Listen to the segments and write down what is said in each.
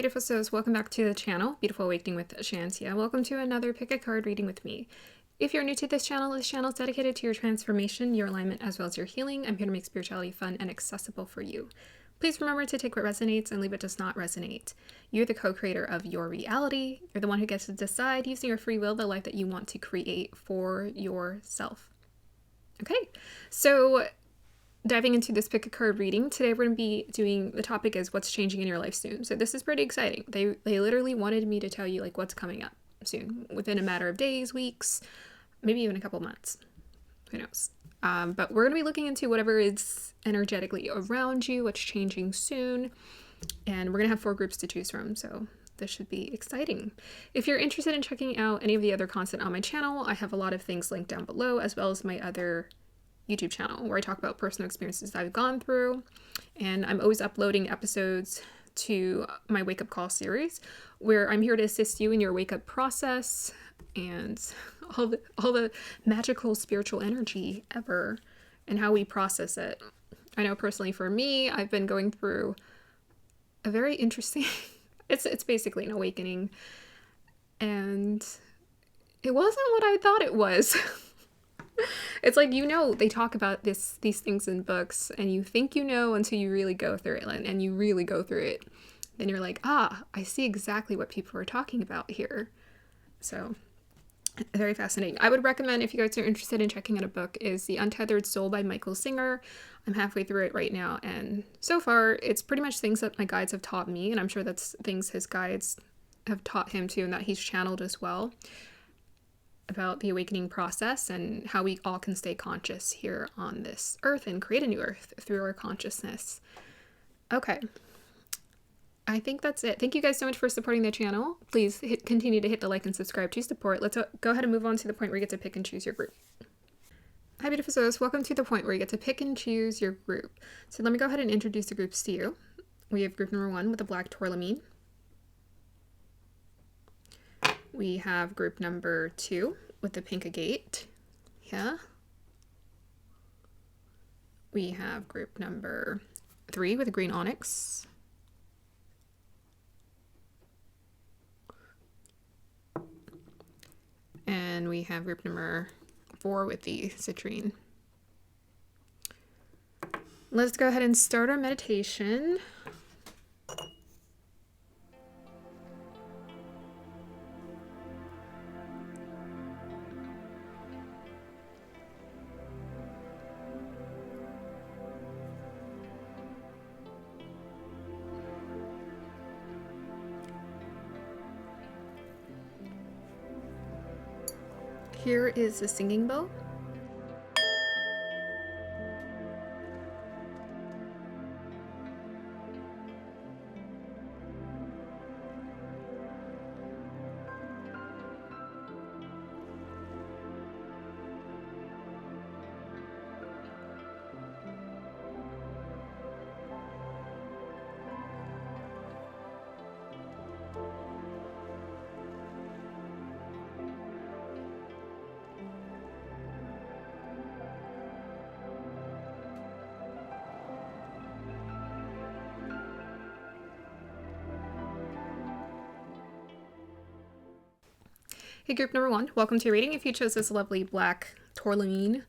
beautiful souls, welcome back to the channel, Beautiful Awakening with Shantia. Welcome to another pick a card reading with me. If you're new to this channel is dedicated to your transformation, your alignment, as well as your healing. I'm here to make spirituality fun and accessible for you. Please remember to take what resonates and leave what does not resonate. You're the co-creator of your reality. You're the one who gets to decide using your free will the life that you want to create for yourself. Okay, so diving into this pick a card reading, today we're going to be doing, the topic is what's changing in your life soon. So this is pretty exciting. They literally wanted me to tell you like what's coming up soon, within a matter of days, weeks, maybe even a couple months. Who knows? But we're going to be looking into whatever is energetically around you, what's changing soon. And we're going to have 4 groups to choose from. So this should be exciting. If you're interested in checking out any of the other content on my channel, I have a lot of things linked down below, as well as my other YouTube channel where I talk about personal experiences that I've gone through. And I'm always uploading episodes to my wake up call series where I'm here to assist you in your wake up process and all the magical spiritual energy ever and how we process it. I know personally for me, I've been going through a very interesting it's basically an awakening, and it wasn't what I thought it was. It's like, you know, they talk about these things in books and you think you know until you really go through it, and you really go through it. Then you're like, I see exactly what people are talking about here. So very fascinating. I would recommend, if you guys are interested in checking out a book, is The Untethered Soul by Michael Singer. I'm halfway through it right now, and so far it's pretty much things that my guides have taught me, and I'm sure that's things his guides have taught him too, and that he's channeled as well, about the awakening process and how we all can stay conscious here on this earth and create a new earth through our consciousness. Okay, I think that's it. Thank you guys so much for supporting the channel. Please continue to hit the like and subscribe to support. Let's go ahead and move on to the point where you get to pick and choose your group. Hi beautiful souls, welcome to the point where you get to pick and choose your group. So let me go ahead and introduce the groups to you. We have group number 1 with the black tourmaline. We have group number 2 with the pink agate. Yeah. We have group number 3 with the green onyx. And we have group number 4 with the citrine. Let's go ahead and start our meditation. Here is the singing bowl. Hey group number 1, welcome to your reading. If you chose this lovely black tourmaline,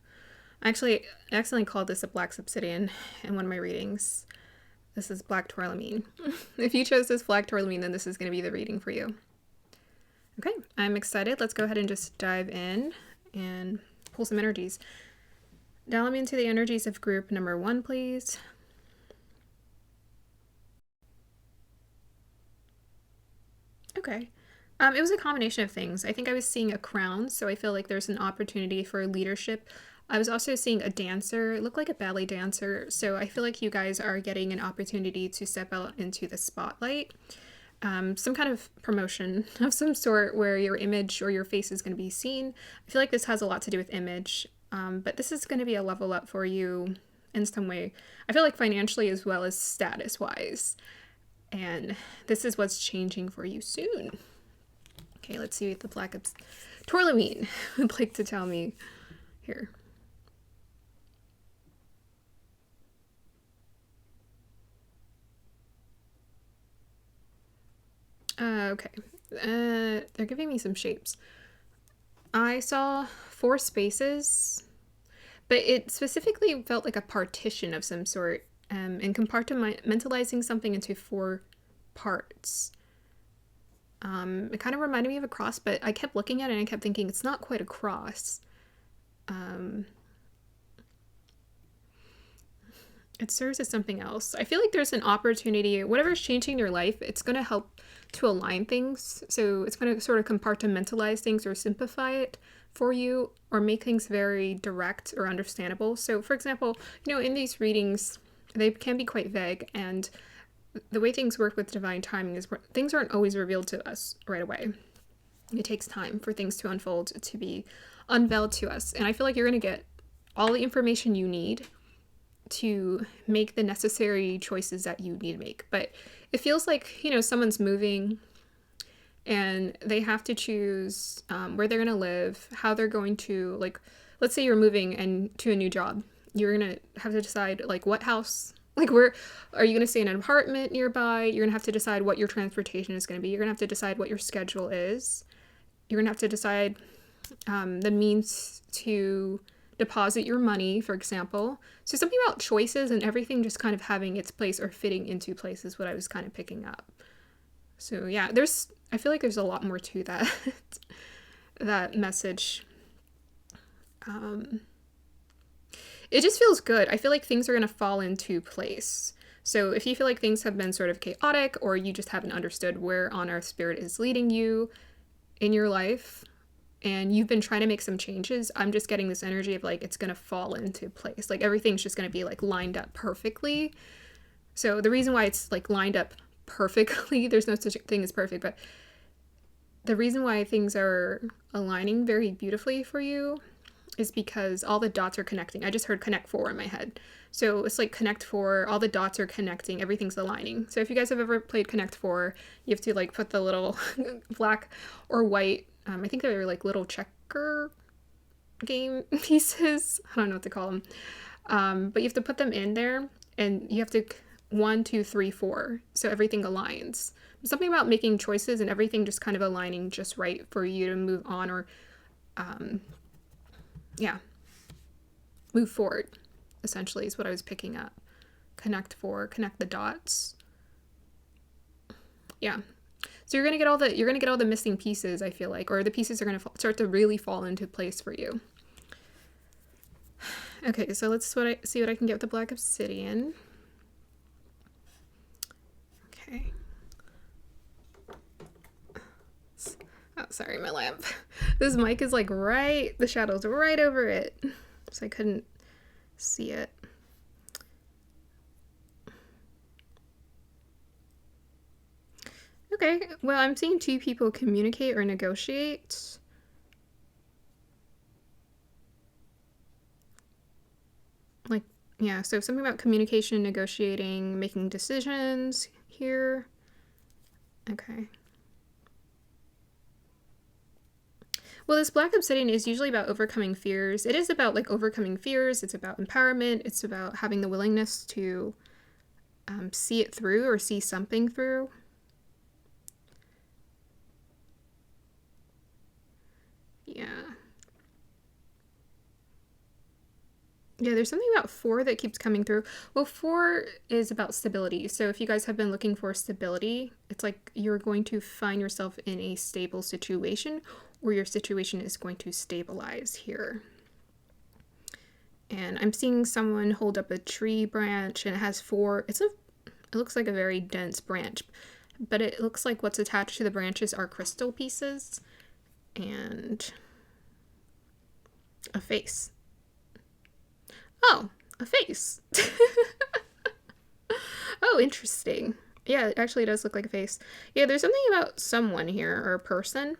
I accidentally called this a black obsidian in one of my readings. This is black tourmaline. If you chose this black tourmaline, then this is going to be the reading for you. Okay, I'm excited. Let's go ahead and just dive in and pull some energies. Dial me into the energies of group number 1, please. Okay. It was a combination of things. I think I was seeing a crown, so I feel like there's an opportunity for leadership. I was also seeing a dancer. It looked like a ballet dancer, so I feel like you guys are getting an opportunity to step out into the spotlight. Some kind of promotion of some sort where your image or your face is going to be seen. I feel like this has a lot to do with image, but this is going to be a level up for you in some way. I feel like financially as well as status-wise, and this is what's changing for you soon. Okay, let's see what the black tourmaline would like to tell me here. Okay. They're giving me some shapes. I saw 4 spaces, but it specifically felt like a partition of some sort, and compartmentalizing something into 4 parts. It kind of reminded me of a cross, but I kept looking at it and I kept thinking it's not quite a cross. It serves as something else. I feel like there's an opportunity, whatever's changing your life, it's going to help to align things. So it's going to sort of compartmentalize things or simplify it for you or make things very direct or understandable. So, for example, in these readings, they can be quite vague, and the way things work with divine timing is things aren't always revealed to us right away. It takes time for things to unfold, to be unveiled to us. And I feel like you're going to get all the information you need to make the necessary choices that you need to make. But it feels like, someone's moving and they have to choose where they're going to live, how they're going to, like, let's say you're moving and to a new job. You're going to have to decide, like, what house, like, where are you going to stay in an apartment nearby? You're going to have to decide what your transportation is going to be. You're going to have to decide what your schedule is. You're going to have to decide the means to deposit your money, for example. So something about choices and everything just kind of having its place or fitting into place is what I was kind of picking up. So yeah, I feel like there's a lot more to that that message. It just feels good. I feel like things are going to fall into place. So if you feel like things have been sort of chaotic or you just haven't understood where on earth spirit is leading you in your life, and you've been trying to make some changes, I'm just getting this energy of like it's going to fall into place. Like everything's just going to be like lined up perfectly. So the reason why it's like lined up perfectly, there's no such thing as perfect, but the reason why things are aligning very beautifully for you is because all the dots are connecting. I just heard connect 4 in my head. So it's like connect 4, all the dots are connecting, everything's aligning. So if you guys have ever played connect 4, you have to like put the little black or white, I think they're like little checker game pieces. I don't know what to call them. But you have to put them in there and you have to 1, 2, 3, 4. So everything aligns. Something about making choices and everything just kind of aligning just right for you to move on or, move forward, essentially, is what I was picking up. Connect 4, connect the dots. Yeah. So you're gonna get all the missing pieces, I feel like, or the pieces are gonna start to really fall into place for you. Okay, so let's see what I can get with the black obsidian. Okay. Oh, sorry, my lamp. This mic is like the shadow's right over it, so I couldn't see it. Okay, well, I'm seeing 2 people communicate or negotiate. Like, yeah, so something about communication, negotiating, making decisions here. Okay. Well, this black obsidian is usually about overcoming fears. It is about like overcoming fears. It's about empowerment. It's about having the willingness to see it through or see something through. Yeah. Yeah, there's something about 4 that keeps coming through. Well, 4 is about stability. So if you guys have been looking for stability, it's like you're going to find yourself in a stable situation or your situation is going to stabilize here. And I'm seeing someone hold up a tree branch and it has 4, it looks like a very dense branch, but it looks like what's attached to the branches are crystal pieces and a face. Oh, a face. Oh, interesting. Yeah, it actually does look like a face. Yeah, there's something about someone here or a person.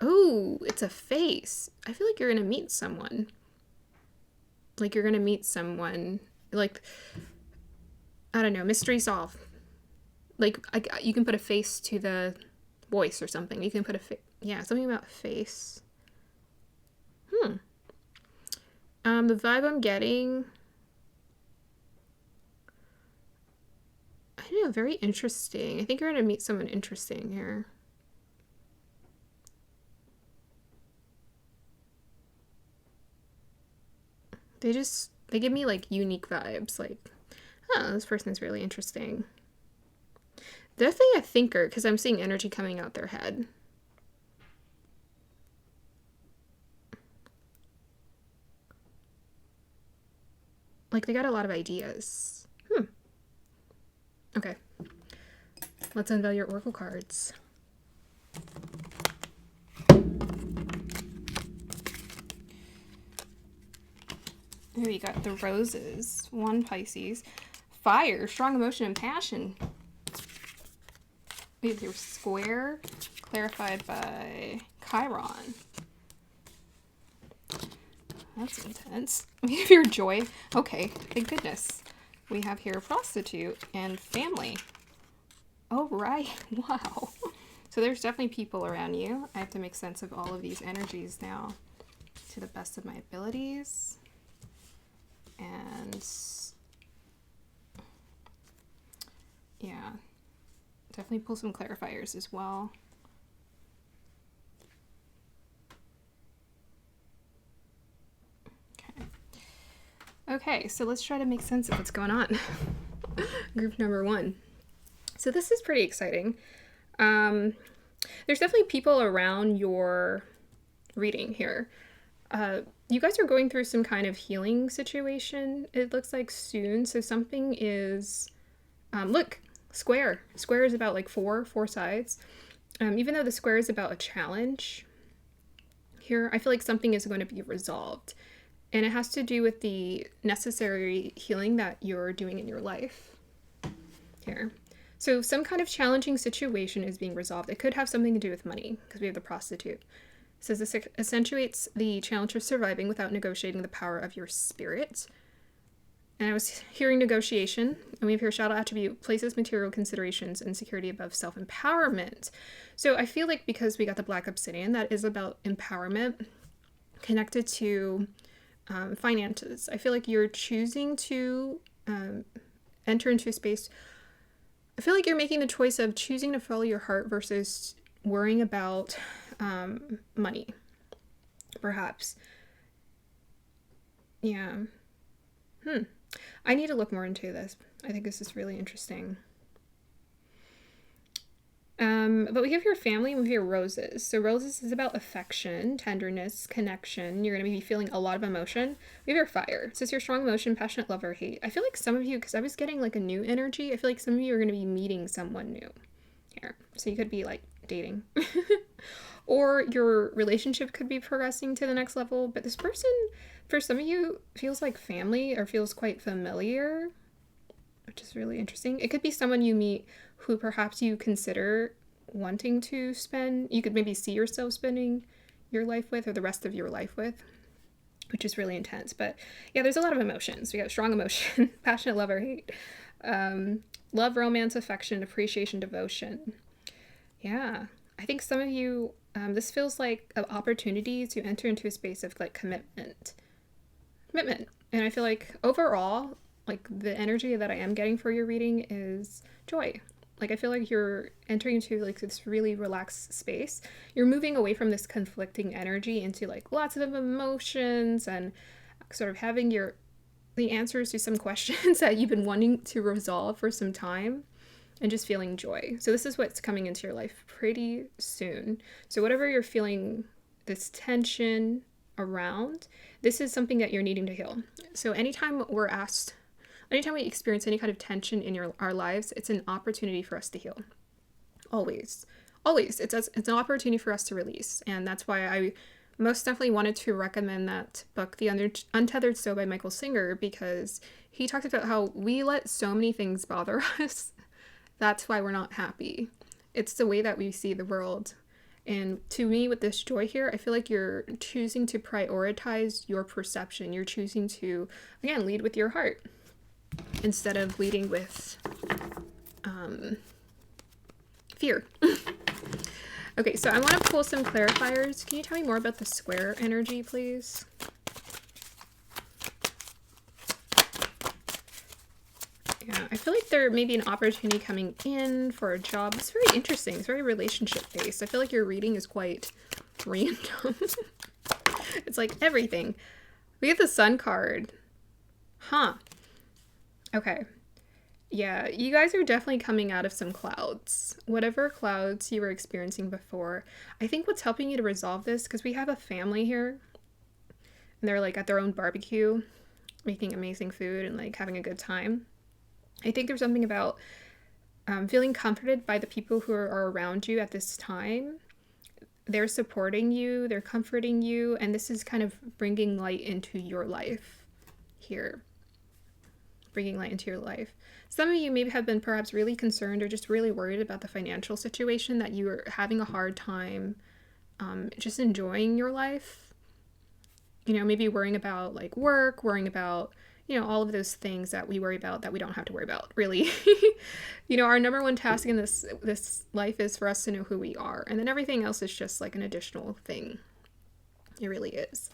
Oh, it's a face. I feel like you're gonna meet someone. Like you're gonna meet someone. Like, I don't know, mystery solved. Like, you can put a face to the voice or something. You can put something about face. The vibe I'm getting, I don't know, very interesting. I think you're going to meet someone interesting here. They give me like unique vibes. Like, oh, this person is really interesting. Definitely a thinker, because I'm seeing energy coming out their head. Like, they got a lot of ideas. Okay. Let's unveil your oracle cards. Here we got the roses. 1 Pisces. Fire, strong emotion and passion. We have your square, clarified by Chiron. That's intense. We have your joy. Okay, thank goodness. We have here prostitute and family. Oh, right. Wow. So there's definitely people around you. I have to make sense of all of these energies now to the best of my abilities. And yeah, definitely pull some clarifiers as well. Okay, so let's try to make sense of what's going on. Group number 1. So this is pretty exciting. There's definitely people around your reading here. You guys are going through some kind of healing situation, it looks like soon. So something is, look, square. Square is about like four sides. Even though the square is about a challenge here, I feel like something is going to be resolved. And it has to do with the necessary healing that you're doing in your life here. So some kind of challenging situation is being resolved. It could have something to do with money, because we have the prostitute. It says this accentuates the challenge of surviving without negotiating the power of your spirit. And I was hearing negotiation, and we have here shadow attribute, places material considerations and security above self-empowerment. So I feel like because we got the black obsidian, that is about empowerment connected to finances. I feel like you're choosing to enter into a space. I feel like you're making the choice of choosing to follow your heart versus worrying about money, perhaps. Yeah. I need to look more into this. I think this is really interesting. But we have your family and we have your roses. So roses is about affection, tenderness, connection. You're going to be feeling a lot of emotion. We have your fire. So it's your strong emotion, passionate love or hate. I feel like some of you, because I was getting like a new energy, I feel like some of you are going to be meeting someone new here. So you could be like dating. Or your relationship could be progressing to the next level. But this person, for some of you, feels like family or feels quite familiar, which is really interesting. It could be someone you meet who perhaps you consider wanting to spend, you could maybe see yourself spending your life with or the rest of your life with, which is really intense. But yeah, there's a lot of emotions. We got strong emotion, passionate love or hate, love, romance, affection, appreciation, devotion. Yeah, I think some of you, this feels like an opportunity to enter into a space of like commitment. And I feel like overall, like the energy that I am getting for your reading is joy. Like I feel like you're entering into like this really relaxed space. You're moving away from this conflicting energy into like lots of emotions and sort of having the answers to some questions that you've been wanting to resolve for some time and just feeling joy. So this is what's coming into your life pretty soon. So whatever you're feeling this tension around, this is something that you're needing to heal. So anytime we experience any kind of tension in our lives, it's an opportunity for us to heal. Always. It's an opportunity for us to release. And that's why I most definitely wanted to recommend that book, The Untethered Soul by Michael Singer, because he talks about how we let so many things bother us. That's why we're not happy. It's the way that we see the world. And to me, with this joy here, I feel like you're choosing to prioritize your perception. You're choosing to, again, lead with your heart instead of leading with fear. Okay, so I want to pull some clarifiers. Can you tell me more about the square energy, please? Yeah, I feel like there may be an opportunity coming in for a job. It's very interesting. It's very relationship based. I feel like your reading is quite random. It's like everything. We get the Sun card. Huh. Okay. Yeah, you guys are definitely coming out of some clouds. Whatever clouds you were experiencing before. I think what's helping you to resolve this, because we have a family here, and they're like at their own barbecue, making amazing food and like having a good time. I think there's something about feeling comforted by the people who are around you at this time. They're supporting you, they're comforting you, and this is kind of bringing light into your life here. Bringing light into your life. Some of you maybe have been perhaps really concerned or just really worried about the financial situation, that you are having a hard time just enjoying your life. You know, maybe worrying about like work, worrying about, you know, all of those things that we worry about that we don't have to worry about, really. You know, our number one task in this life is for us to know who we are. And then everything else is just like an additional thing. It really is.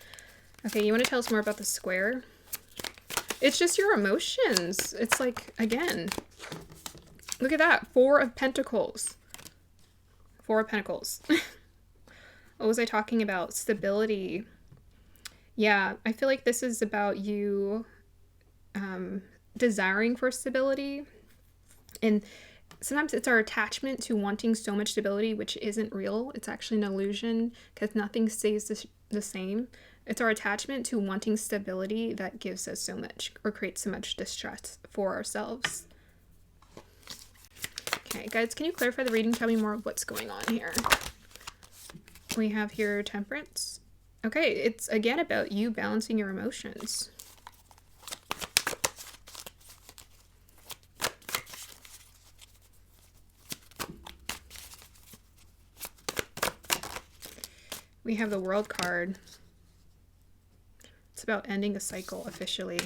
Okay, you want to tell us more about the square? It's just your emotions. It's like, again, look at that. 4 of Pentacles. 4 of Pentacles. What was I talking about? Stability. Yeah, I feel like this is about you desiring for stability. And sometimes it's our attachment to wanting so much stability, which isn't real. It's actually an illusion, because nothing stays the same. It's our attachment to wanting stability that gives us so much, or creates so much distress for ourselves. Okay, guys, can you clarify the reading? Tell me more of what's going on here. We have here Temperance. Okay, it's again about you balancing your emotions. We have the World card. It's about ending a cycle officially.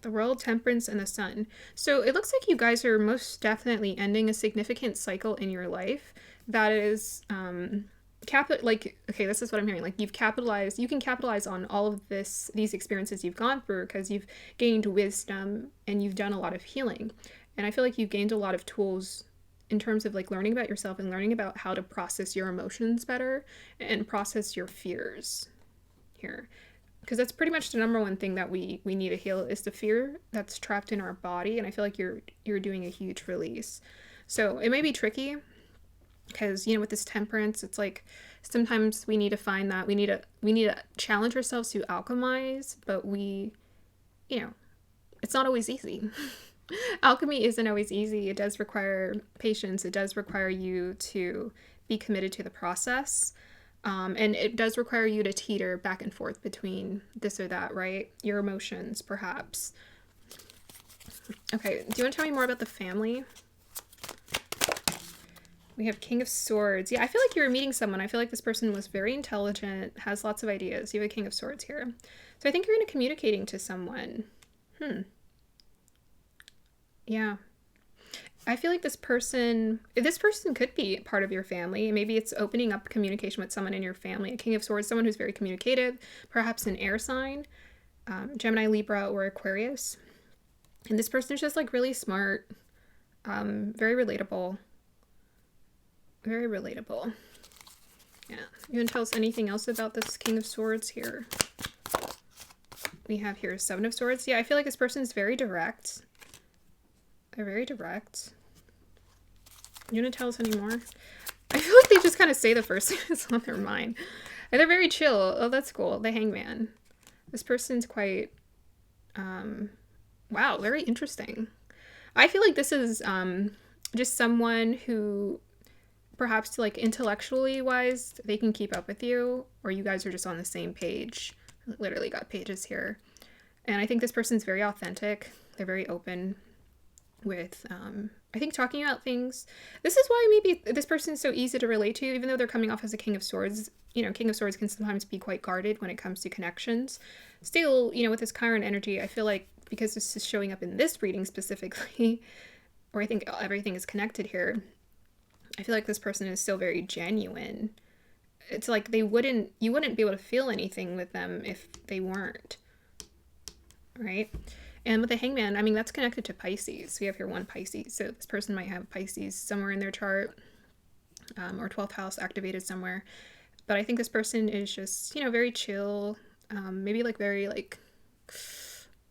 The World, Temperance, and the Sun. So it looks like you guys are most definitely ending a significant cycle in your life that is okay, this is what I'm hearing. Like you can capitalize on all of these experiences you've gone through, because you've gained wisdom and you've done a lot of healing. And I feel like you've gained a lot of tools in terms of like learning about yourself and learning about how to process your emotions better and process your fears here. Because that's pretty much the number one thing that we need to heal, is the fear that's trapped in our body. And I feel like you're doing a huge release. So it may be tricky, because, you know, with this Temperance, it's like sometimes we need to find that we need to challenge ourselves to alchemize, but you know, it's not always easy. Alchemy isn't always easy. It does require patience. It does require you to be committed to the process. And it does require you to teeter back and forth between this or that, right? Your emotions, perhaps. Okay, do you want to tell me more about the family? We have King of Swords. Yeah, I feel like you're meeting someone. I feel like this person was very intelligent, has lots of ideas. You have a King of Swords here. So I think you're going to be communicating to someone. Yeah. I feel like this person could be part of your family. Maybe it's opening up communication with someone in your family. A King of Swords, someone who's very communicative, perhaps an air sign, Gemini, Libra, or Aquarius. And this person is just like really smart, very relatable. Very relatable. Yeah. You want to tell us anything else about this King of Swords here? We have here 7 of Swords. Yeah, I feel like this person is very direct. They're very direct. You want to tell us any more? I feel like they just kind of say the first thing that's on their mind. And they're very chill. Oh, that's cool. The Hangman. This person's quite, wow, very interesting. I feel like this is just someone who perhaps like intellectually wise, they can keep up with you, or you guys are just on the same page. Literally got pages here. And I think this person's very authentic. They're very open with, I think, talking about things. This is why maybe this person is so easy to relate to, even though they're coming off as a King of Swords. You know, King of Swords can sometimes be quite guarded when it comes to connections. Still, you know, with this Chiron energy, I feel like because this is showing up in this reading specifically, or I think everything is connected here, I feel like this person is still very genuine. It's like you wouldn't be able to feel anything with them if they weren't. right? And with the Hangman, I mean, that's connected to Pisces. We have here 1 Pisces. So this person might have Pisces somewhere in their chart, or 12th house activated somewhere. But I think this person is just, you know, very chill, maybe like very like,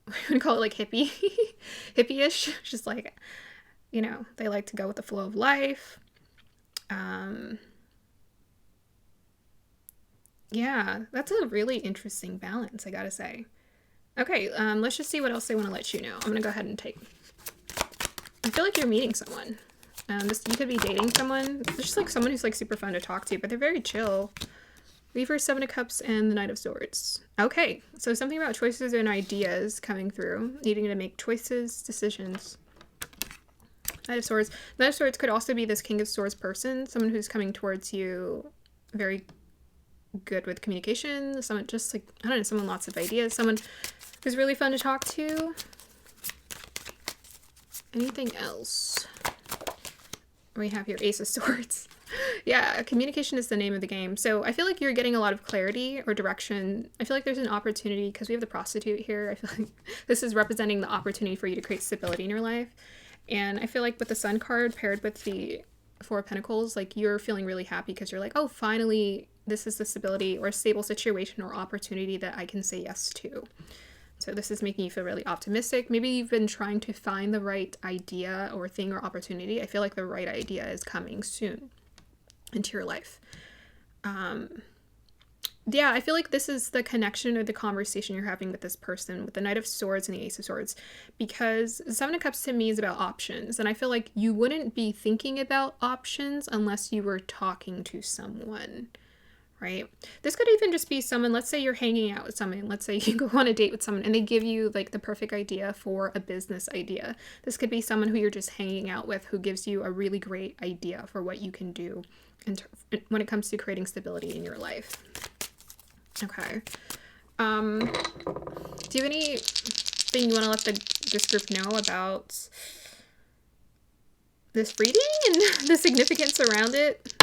I would call it like hippie, hippie-ish. Just like, you know, they like to go with the flow of life. Yeah, that's a really interesting balance, I gotta say. Okay, let's just see what else they want to let you know. I'm gonna go ahead and take. I feel like you're meeting someone. You could be dating someone. It's just like someone who's like super fun to talk to, but they're very chill. Reverse 7 of Cups and the Knight of Swords. Okay, so something about choices and ideas coming through, needing to make choices, decisions. Knight of Swords. Knight of Swords could also be this King of Swords person, someone who's coming towards you, very good with communication, someone just like, I don't know, someone lots of ideas, someone who's really fun to talk to. Anything else? We have your Ace of Swords. Yeah, communication is the name of the game. So I feel like you're getting a lot of clarity or direction. I feel like there's an opportunity, because we have the prostitute here. I feel like this is representing the opportunity for you to create stability in your life. And I feel like with the Sun card paired with the 4 of Pentacles, like you're feeling really happy because you're like, oh, finally, this is the stability or stable situation or opportunity that I can say yes to. So this is making you feel really optimistic. Maybe you've been trying to find the right idea or thing or opportunity. I feel like the right idea is coming soon into your life. Yeah, I feel like this is the connection or the conversation you're having with this person, with the Knight of Swords and the Ace of Swords, because the 7 of Cups to me is about options. And I feel like you wouldn't be thinking about options unless you were talking to someone. Right? This could even just be someone, let's say you're hanging out with someone, let's say you go on a date with someone and they give you like the perfect idea for a business idea. This could be someone who you're just hanging out with who gives you a really great idea for what you can do when it comes to creating stability in your life. Okay. Do you have anything you want to let this group know about this reading and the significance around it?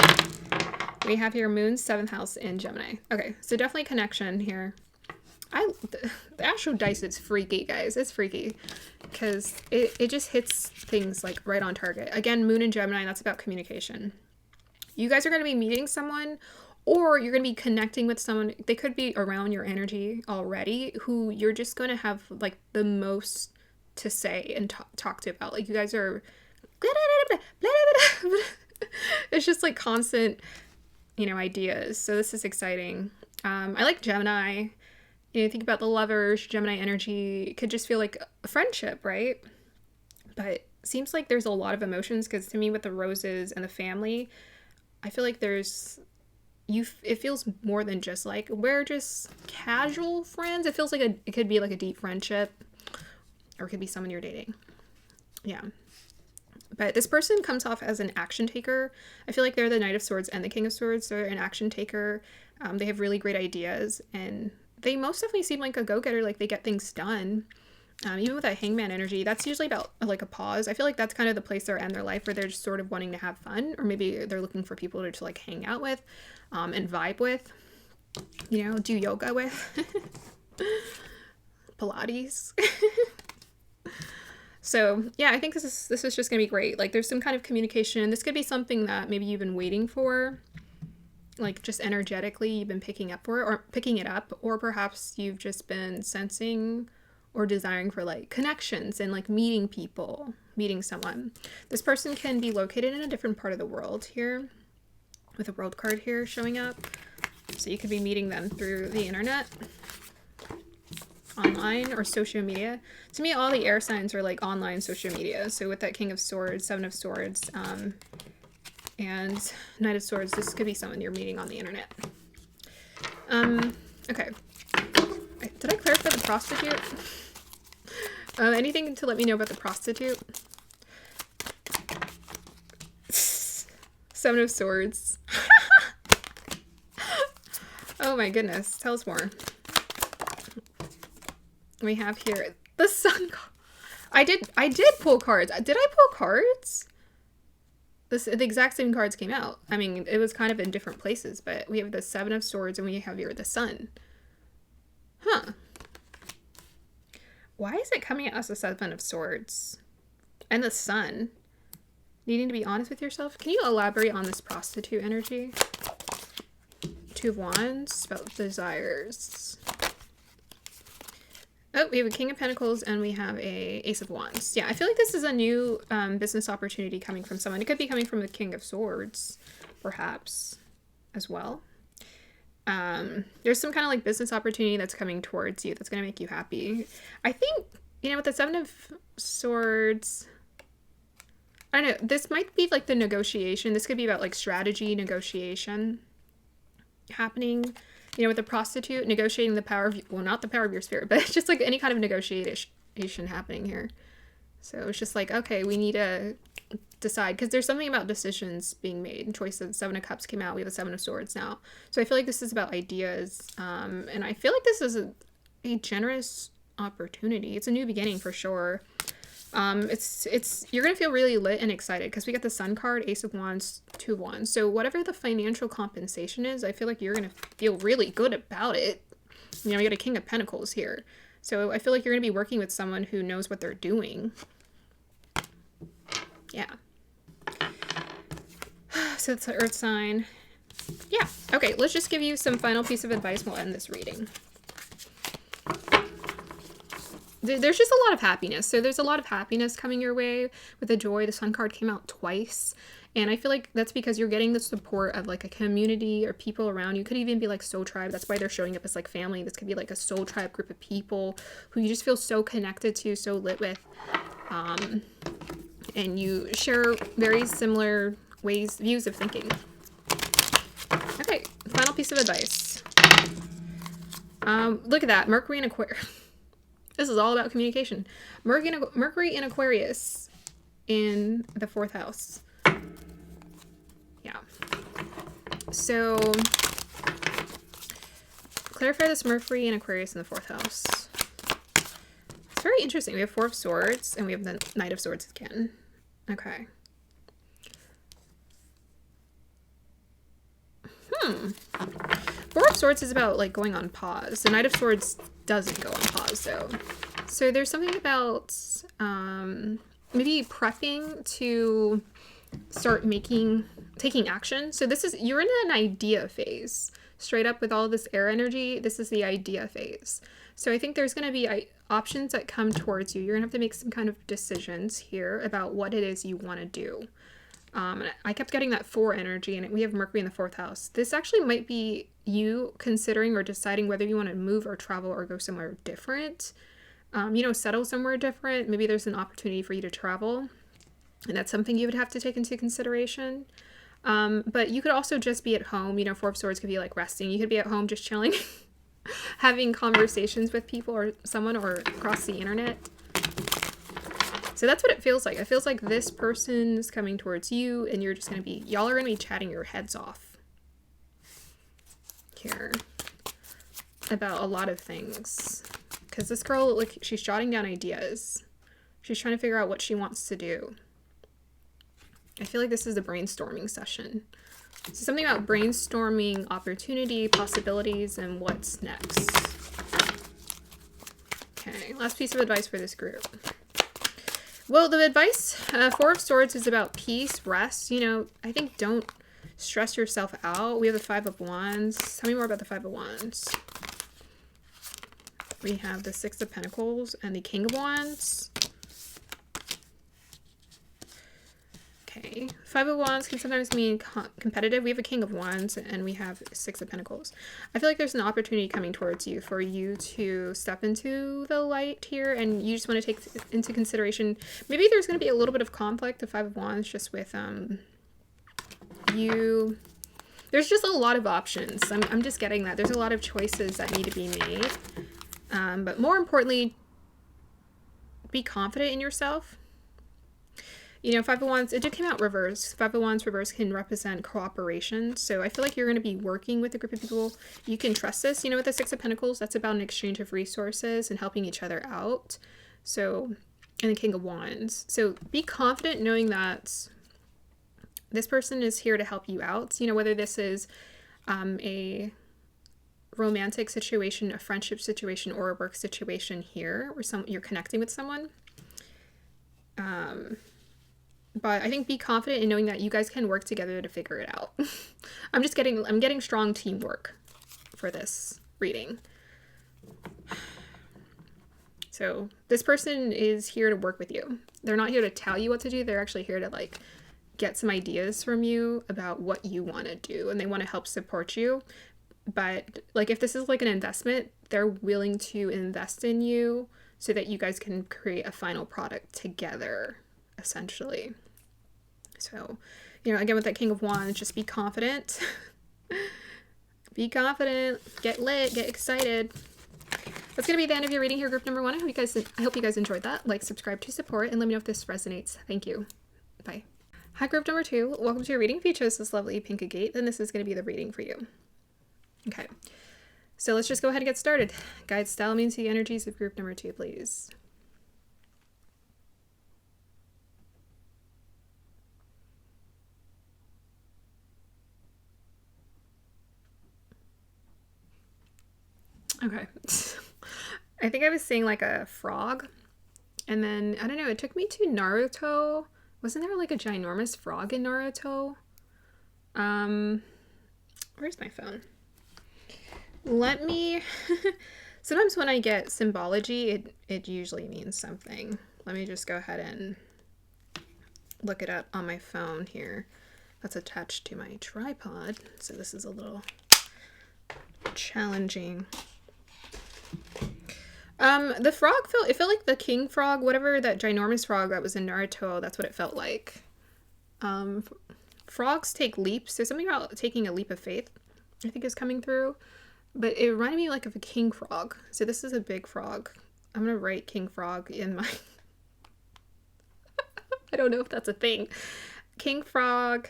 We have here Moon, 7th house in Gemini. Okay, so definitely connection here. The Astro Dice is freaky, guys. It's freaky because it just hits things like right on target. Again, Moon in Gemini, that's about communication. You guys are going to be meeting someone, or you're going to be connecting with someone. They could be around your energy already, who you're just going to have like the most to say and talk to about. Like you guys are... It's just like constant... ideas. So this is exciting. I like Gemini. Think about the lovers, Gemini energy. It could just feel like a friendship, right? But it seems like there's a lot of emotions, because to me with the roses and the family, I feel like it feels more than just like, we're just casual friends. It feels like it could be like a deep friendship, or it could be someone you're dating. Yeah. But this person comes off as an action taker. I feel like they're the Knight of Swords and the King of Swords. They're an action taker. They have really great ideas, and they most definitely seem like a go-getter. Like they get things done. Even with that Hangman energy, that's usually about like a pause. I feel like that's kind of the place they're in their life where they're just sort of wanting to have fun, or maybe they're looking for people to like hang out with, and vibe with. Do yoga with, Pilates. So yeah, I think this is just gonna be great. Like there's some kind of communication. This could be something that maybe you've been waiting for, like just energetically you've been picking it up, or perhaps you've just been sensing or desiring for like connections and like meeting people, meeting someone. This person can be located in a different part of the world here, with a world card here showing up. So you could be meeting them through the internet, online, or social media. To me, all the air signs are like online social media. So with that King of Swords, 7 of Swords, and Knight of Swords, this could be someone you're meeting on the internet. Okay. Did I clarify the prostitute? Anything to let me know about the prostitute? 7 of Swords. Oh my goodness. Tell us more. We have here the Sun. I did pull cards. Did I pull cards? The exact same cards came out. I mean, it was kind of in different places, but we have the 7 of Swords and we have here the Sun. Huh. Why is it coming at us a Seven of Swords? And the Sun. Needing to be honest with yourself. Can you elaborate on this prostitute energy? Two of Wands, about desires. Oh, we have a King of Pentacles and we have a Ace of Wands. Yeah, I feel like this is a new business opportunity coming from someone. It could be coming from the King of Swords, perhaps, as well. There's some kind of like business opportunity that's coming towards you that's going to make you happy. I think, you know, with the Seven of Swords, I don't know, this might be like the negotiation. This could be about like strategy, negotiation happening. You know, with the prostitute, negotiating the power of, well, not the power of your spirit, but it's just like any kind of negotiation happening here. So it's just like, okay, we need to decide, because there's something about decisions being made and choices. Seven of Cups came out. We have a Seven of Swords now. So I feel like this is about ideas. And I feel like this is a generous opportunity. It's a new beginning for sure. You're going to feel really lit and excited because we got the Sun card, Ace of Wands, Two of Wands. So whatever the financial compensation is, I feel like you're going to feel really good about it. You know, we got a King of Pentacles here. So I feel like you're going to be working with someone who knows what they're doing. Yeah. So it's an earth sign. Yeah. Okay, let's just give you some final piece of advice and we'll end this reading. There's just a lot of happiness. So there's a lot of happiness coming your way with the Joy. The Sun card came out twice. And I feel like that's because you're getting the support of like a community or people around you. Could even be like soul tribe. That's why they're showing up as like family. This could be like a soul tribe group of people who you just feel so connected to, so lit with. And you share very similar views of thinking. Okay, final piece of advice. Look at that, Mercury in Aquarius. This is all about communication. Mercury in Aquarius in the 4th house. Yeah. So, clarify this Mercury in Aquarius in the 4th house. It's very interesting. We have Four of Swords and we have the Knight of Swords again. Okay. Four of Swords is about like going on pause. The Knight of Swords doesn't go on pause though. So there's something about maybe prepping to start taking action. So you're in an idea phase. Straight up with all this air energy, this is the idea phase. So I think there's going to be options that come towards you. You're going to have to make some kind of decisions here about what it is you want to do. I kept getting that 4 energy, and we have Mercury in the 4th house. This actually might be you considering or deciding whether you want to move or travel or go somewhere different. You know, settle somewhere different. Maybe there's an opportunity for you to travel, and that's something you would have to take into consideration. But you could also just be at home. You know, Four of Swords could be like resting. You could be at home just chilling, having conversations with people or someone or across the internet. So that's what it feels like. It feels like this person's coming towards you and you're just going to be, y'all are going to be chatting your heads off here about a lot of things. Because this girl, like, she's jotting down ideas. She's trying to figure out what she wants to do. I feel like this is a brainstorming session. So something about brainstorming opportunity, possibilities, and what's next. Okay, last piece of advice for this group. Well, the advice, Four of Swords is about peace, rest. You know, I think don't stress yourself out. We have the Five of Wands. Tell me more about the Five of Wands. We have the Six of Pentacles and the King of Wands. Okay. Five of Wands can sometimes mean competitive. We have a King of Wands and we have Six of Pentacles. I feel like there's an opportunity coming towards you for you to step into the light here, and you just want to take into consideration, maybe there's going to be a little bit of conflict, the Five of Wands, just with you. There's just a lot of options. I'm just getting that. There's a lot of choices that need to be made. But more importantly, be confident in yourself. You know, Five of Wands, it did come out reverse. Five of Wands reverse can represent cooperation. So I feel like you're going to be working with a group of people. You can trust this. You know, with the Six of Pentacles, that's about an exchange of resources and helping each other out. So, and the King of Wands. So be confident knowing that this person is here to help you out. You know, whether this is a romantic situation, a friendship situation, or a work situation here where you're connecting with someone. But I think be confident in knowing that you guys can work together to figure it out. I'm getting strong teamwork for this reading. So this person is here to work with you. They're not here to tell you what to do. They're actually here to like get some ideas from you about what you want to do, and they want to help support you. But like if this is like an investment, they're willing to invest in you so that you guys can create a final product together, essentially. So, you know, again, with that King of Wands, just be confident. Be confident. Get lit. Get excited. That's going to be the end of your reading here, group number 1. I hope you guys enjoyed that. Like, subscribe to support, and let me know if this resonates. Thank you. Bye. Hi, group number 2. Welcome to your reading. If you chose this lovely pink agate, then this is going to be the reading for you. Okay. So let's just go ahead and get started. Guide style means the energies of group number 2, please. Okay. I think I was seeing like a frog, and then, I don't know, it took me to Naruto. Wasn't there like a ginormous frog in Naruto? Where's my phone? Let me, sometimes when I get symbology, it usually means something. Let me just go ahead and look it up on my phone here. That's attached to my tripod, so this is a little challenging. The frog it felt like the king frog, whatever that ginormous frog that was in Naruto, that's what it felt like. Frogs take leaps. There's something about taking a leap of faith, I think, is coming through. But it reminded me like of a king frog. So this is a big frog. I'm gonna write king frog in my I don't know if that's a thing. King frog.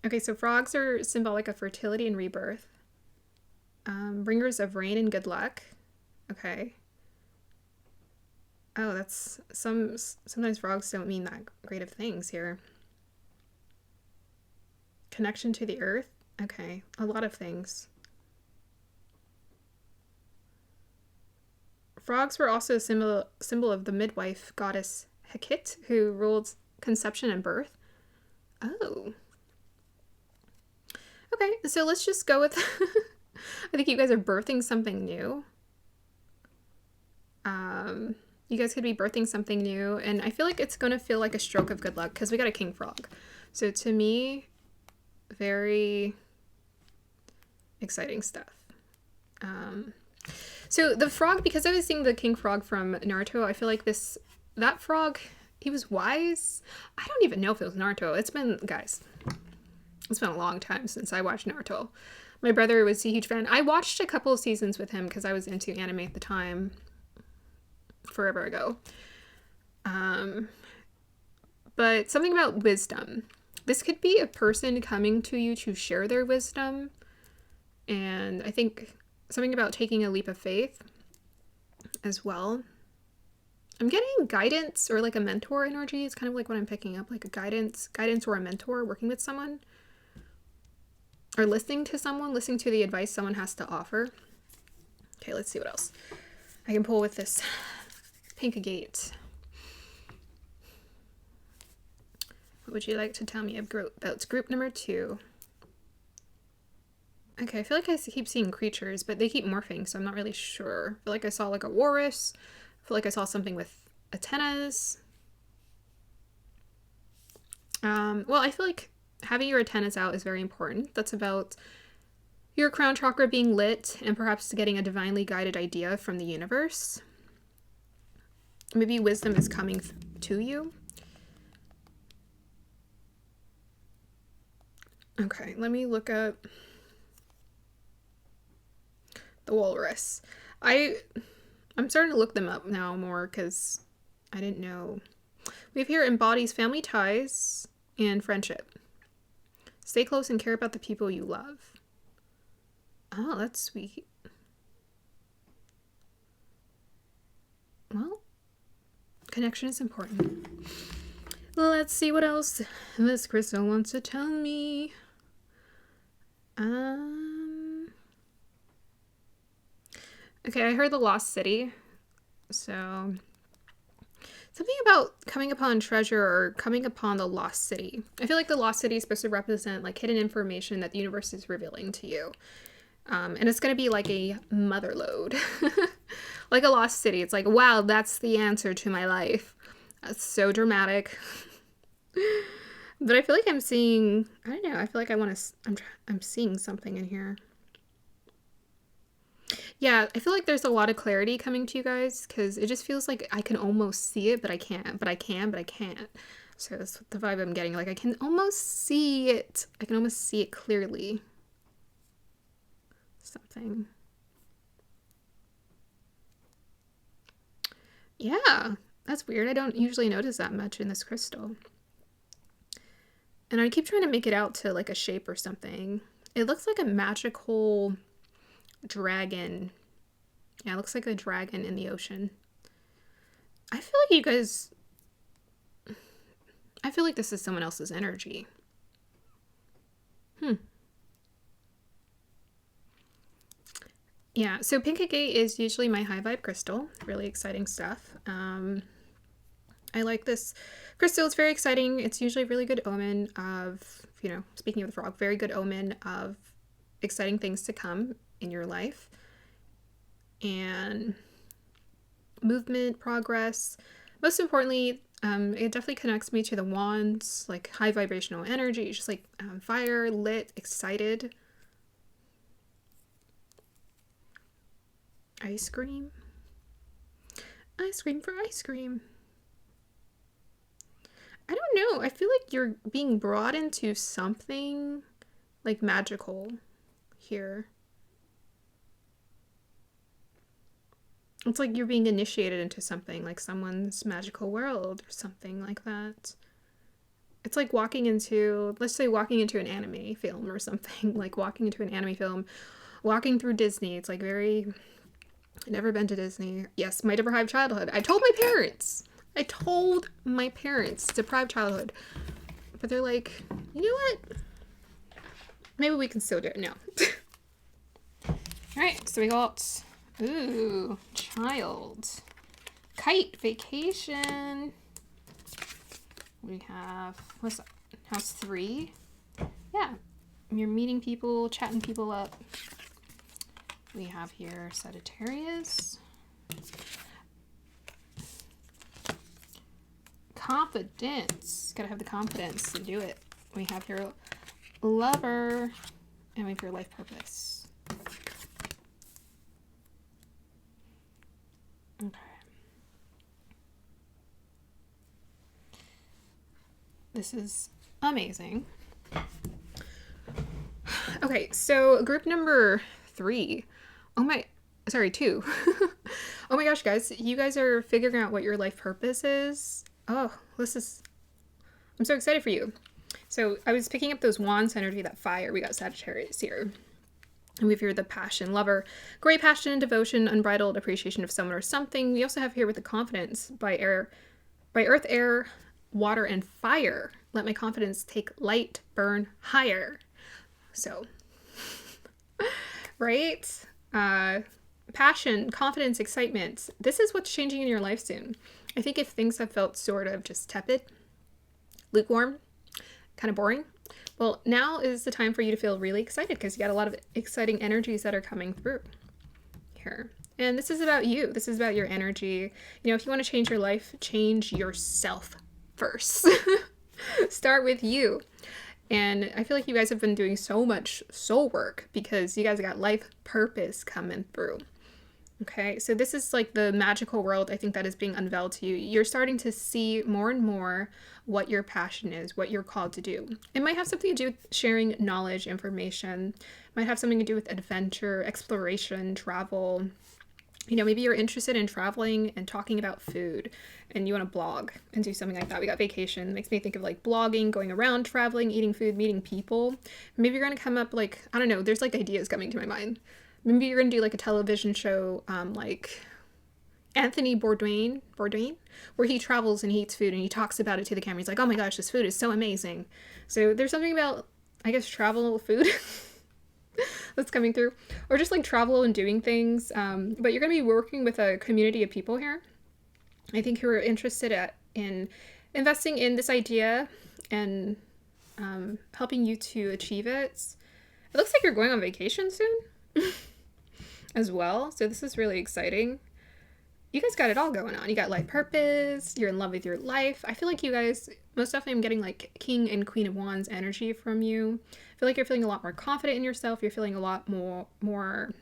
Okay, so frogs are symbolic of fertility and rebirth. Bringers of rain and good luck. Okay. Oh, that's sometimes frogs don't mean that great of things here. Connection to the earth. Okay, a lot of things. Frogs were also a symbol of the midwife goddess Hecate, who ruled conception and birth. Oh. Okay, so let's just go with I think you guys are birthing something new. You guys could be birthing something new, and I feel like it's going to feel like a stroke of good luck because we got a king frog. So to me, very exciting stuff. So the frog, because I was seeing the king frog from Naruto, I feel like that frog, he was wise. I don't even know if it was Naruto. It's been a long time since I watched Naruto. My brother was a huge fan. I watched a couple of seasons with him because I was into anime at the time, forever ago. But something about wisdom. This could be a person coming to you to share their wisdom. And I think something about taking a leap of faith as well. I'm getting guidance or like a mentor energy. It's kind of like what I'm picking up, like a guidance or a mentor, working with someone. Or listening to the advice someone has to offer. Okay, let's see what else I can pull with this pink agate. What would you like to tell me about group number 2? Okay, I feel like I keep seeing creatures, but they keep morphing, so I'm not really sure. I feel like I saw like a walrus. I feel like I saw something with antennas. Well, I feel like having your antennas out is very important. That's about your crown chakra being lit and perhaps getting a divinely guided idea from the universe. Maybe wisdom is coming to you. Okay, let me look up the walrus. I'm starting to look them up now more because I didn't know. We have here embodies family ties and friendship. Stay close and care about the people you love. Oh, that's sweet. Well, connection is important. Let's see what else this crystal wants to tell me. Okay, I heard the lost city. So something about coming upon treasure or coming upon the lost city. I feel like the lost city is supposed to represent like hidden information that the universe is revealing to you. And it's going to be like a mother lode. Like a lost city. It's like, wow, that's the answer to my life. That's so dramatic. But I feel like I'm seeing, I don't know, I feel like I'm seeing something in here. Yeah, I feel like there's a lot of clarity coming to you guys because it just feels like I can almost see it, but I can't, but I can, but I can't. So that's the vibe I'm getting. Like I can almost see it. I can almost see it clearly. Something. Yeah, that's weird. I don't usually notice that much in this crystal. And I keep trying to make it out to like a shape or something. It looks like a magical dragon. Yeah, it looks like a dragon in the ocean. I feel like you guys... I feel like this is someone else's energy. Yeah, so pink agate is usually my high vibe crystal. Really exciting stuff. I like this crystal. It's very exciting. It's usually a really good omen of, you know, speaking of the frog, very good omen of exciting things to come in your life. And movement, progress. Most importantly, it definitely connects me to the wands, like high vibrational energy, just like fire, lit, excited. Ice cream. Ice cream for ice cream. I don't know. I feel like you're being brought into something like magical here. It's like you're being initiated into something, like someone's magical world or something like that. It's like walking into, let's say walking into an anime film or something, like walking into an anime film, walking through Disney. It's like very, I've never been to Disney. Yes, my deprived childhood. I told my parents deprived childhood. But they're like, you know what? Maybe we can still do it. No. Alright, so we got, ooh, child. Kite vacation. We have, what's that? House 3. Yeah. You're meeting people, chatting people up. We have here Sagittarius. Confidence. Gotta have the confidence to do it. We have here lover. And we have your life purpose. Okay. This is amazing. Okay, so group number 3. Sorry, 2. Oh my gosh, guys, you guys are figuring out what your life purpose is. Oh, I'm so excited for you. So I was picking up those wands energy, that fire. We got Sagittarius here. And we have here the passion, lover, great passion and devotion, unbridled appreciation of someone or something. We also have here with the confidence by earth, air, water, and fire. Let my confidence take light, burn higher. So, right? Passion, confidence, excitement. This is what's changing in your life soon. I think if things have felt sort of just tepid, lukewarm, kind of boring, well, now is the time for you to feel really excited because you got a lot of exciting energies that are coming through here. And this is about you. This is about your energy. You know, if you want to change your life, change yourself first. Start with you. And I feel like you guys have been doing so much soul work because you guys got life purpose coming through. Okay, so this is like the magical world I think that is being unveiled to you. You're starting to see more and more what your passion is, what you're called to do. It might have something to do with sharing knowledge, information. It might have something to do with adventure, exploration, travel. You know, maybe you're interested in traveling and talking about food and you want to blog and do something like that. We got vacation. It makes me think of like blogging, going around, traveling, eating food, meeting people. Maybe you're going to come up like, I don't know, there's like ideas coming to my mind. Maybe you're going to do like a television show, like, Anthony Bourdain, where he travels and he eats food and he talks about it to the camera. He's like, oh my gosh, this food is so amazing. So there's something about, I guess, travel food that's coming through, or just like travel and doing things. But you're going to be working with a community of people here, I think, who are interested in investing in this idea and helping you to achieve it. It looks like you're going on vacation soon as well. So this is really exciting. You guys got it all going on. You got life purpose. You're in love with your life. I feel like you guys, most definitely I'm getting like King and Queen of Wands energy from you. I feel like you're feeling a lot more confident in yourself. You're feeling a lot more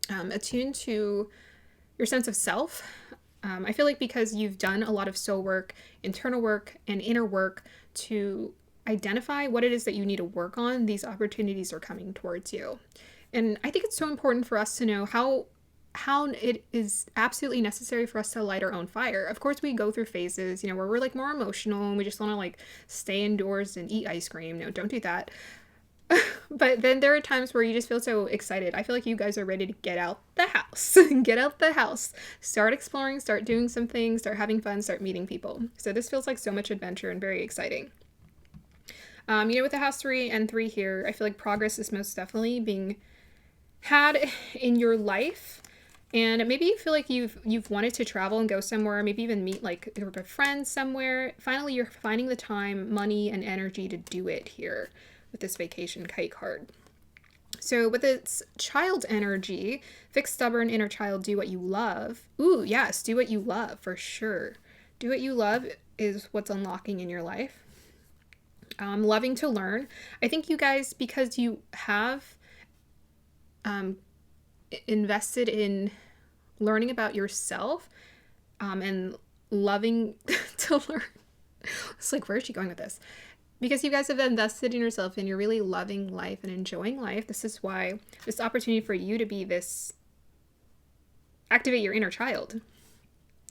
attuned to your sense of self. I feel like because you've done a lot of soul work, internal work, and inner work to identify what it is that you need to work on, these opportunities are coming towards you. And I think it's so important for us to know how it is absolutely necessary for us to light our own fire. Of course, we go through phases, where we're like more emotional and we just want to like stay indoors and eat ice cream. No, don't do that. But then there are times where you just feel so excited. I feel like you guys are ready to get out the house. Get out the house. Start exploring, start doing some things, start having fun, start meeting people. So this feels like so much adventure and very exciting. With the house 3 and 3 here, I feel like progress is most definitely being had in your life. And maybe you feel like you've wanted to travel and go somewhere, maybe even meet like a group of friends somewhere. Finally, you're finding the time, money, and energy to do it here with this vacation kite card. So with its child energy, fixed, stubborn, inner child, do what you love. Ooh, yes, do what you love for sure. Do what you love is what's unlocking in your life. Loving to learn. I think you guys, because you have invested in learning about yourself and loving to learn. It's like, where is she going with this? Because you guys have invested in yourself and you're really loving life and enjoying life. This is why this opportunity for you to be this, activate your inner child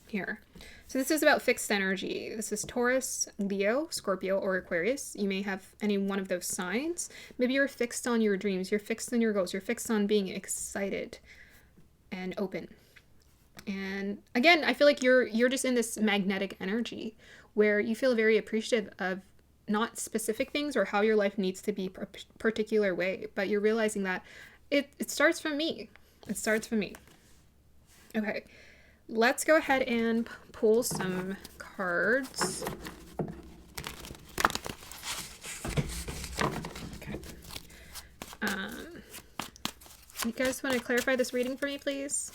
here. So this is about fixed energy. This is Taurus, Leo, Scorpio, or Aquarius. You may have any one of those signs. Maybe you're fixed on your dreams. You're fixed on your goals. You're fixed on being excited and open. And again, I feel like you're just in this magnetic energy where you feel very appreciative of not specific things or how your life needs to be a particular way, but you're realizing that it starts from me. It starts from me. Okay, let's go ahead and pull some cards. Okay. You guys want to clarify this reading for me, please?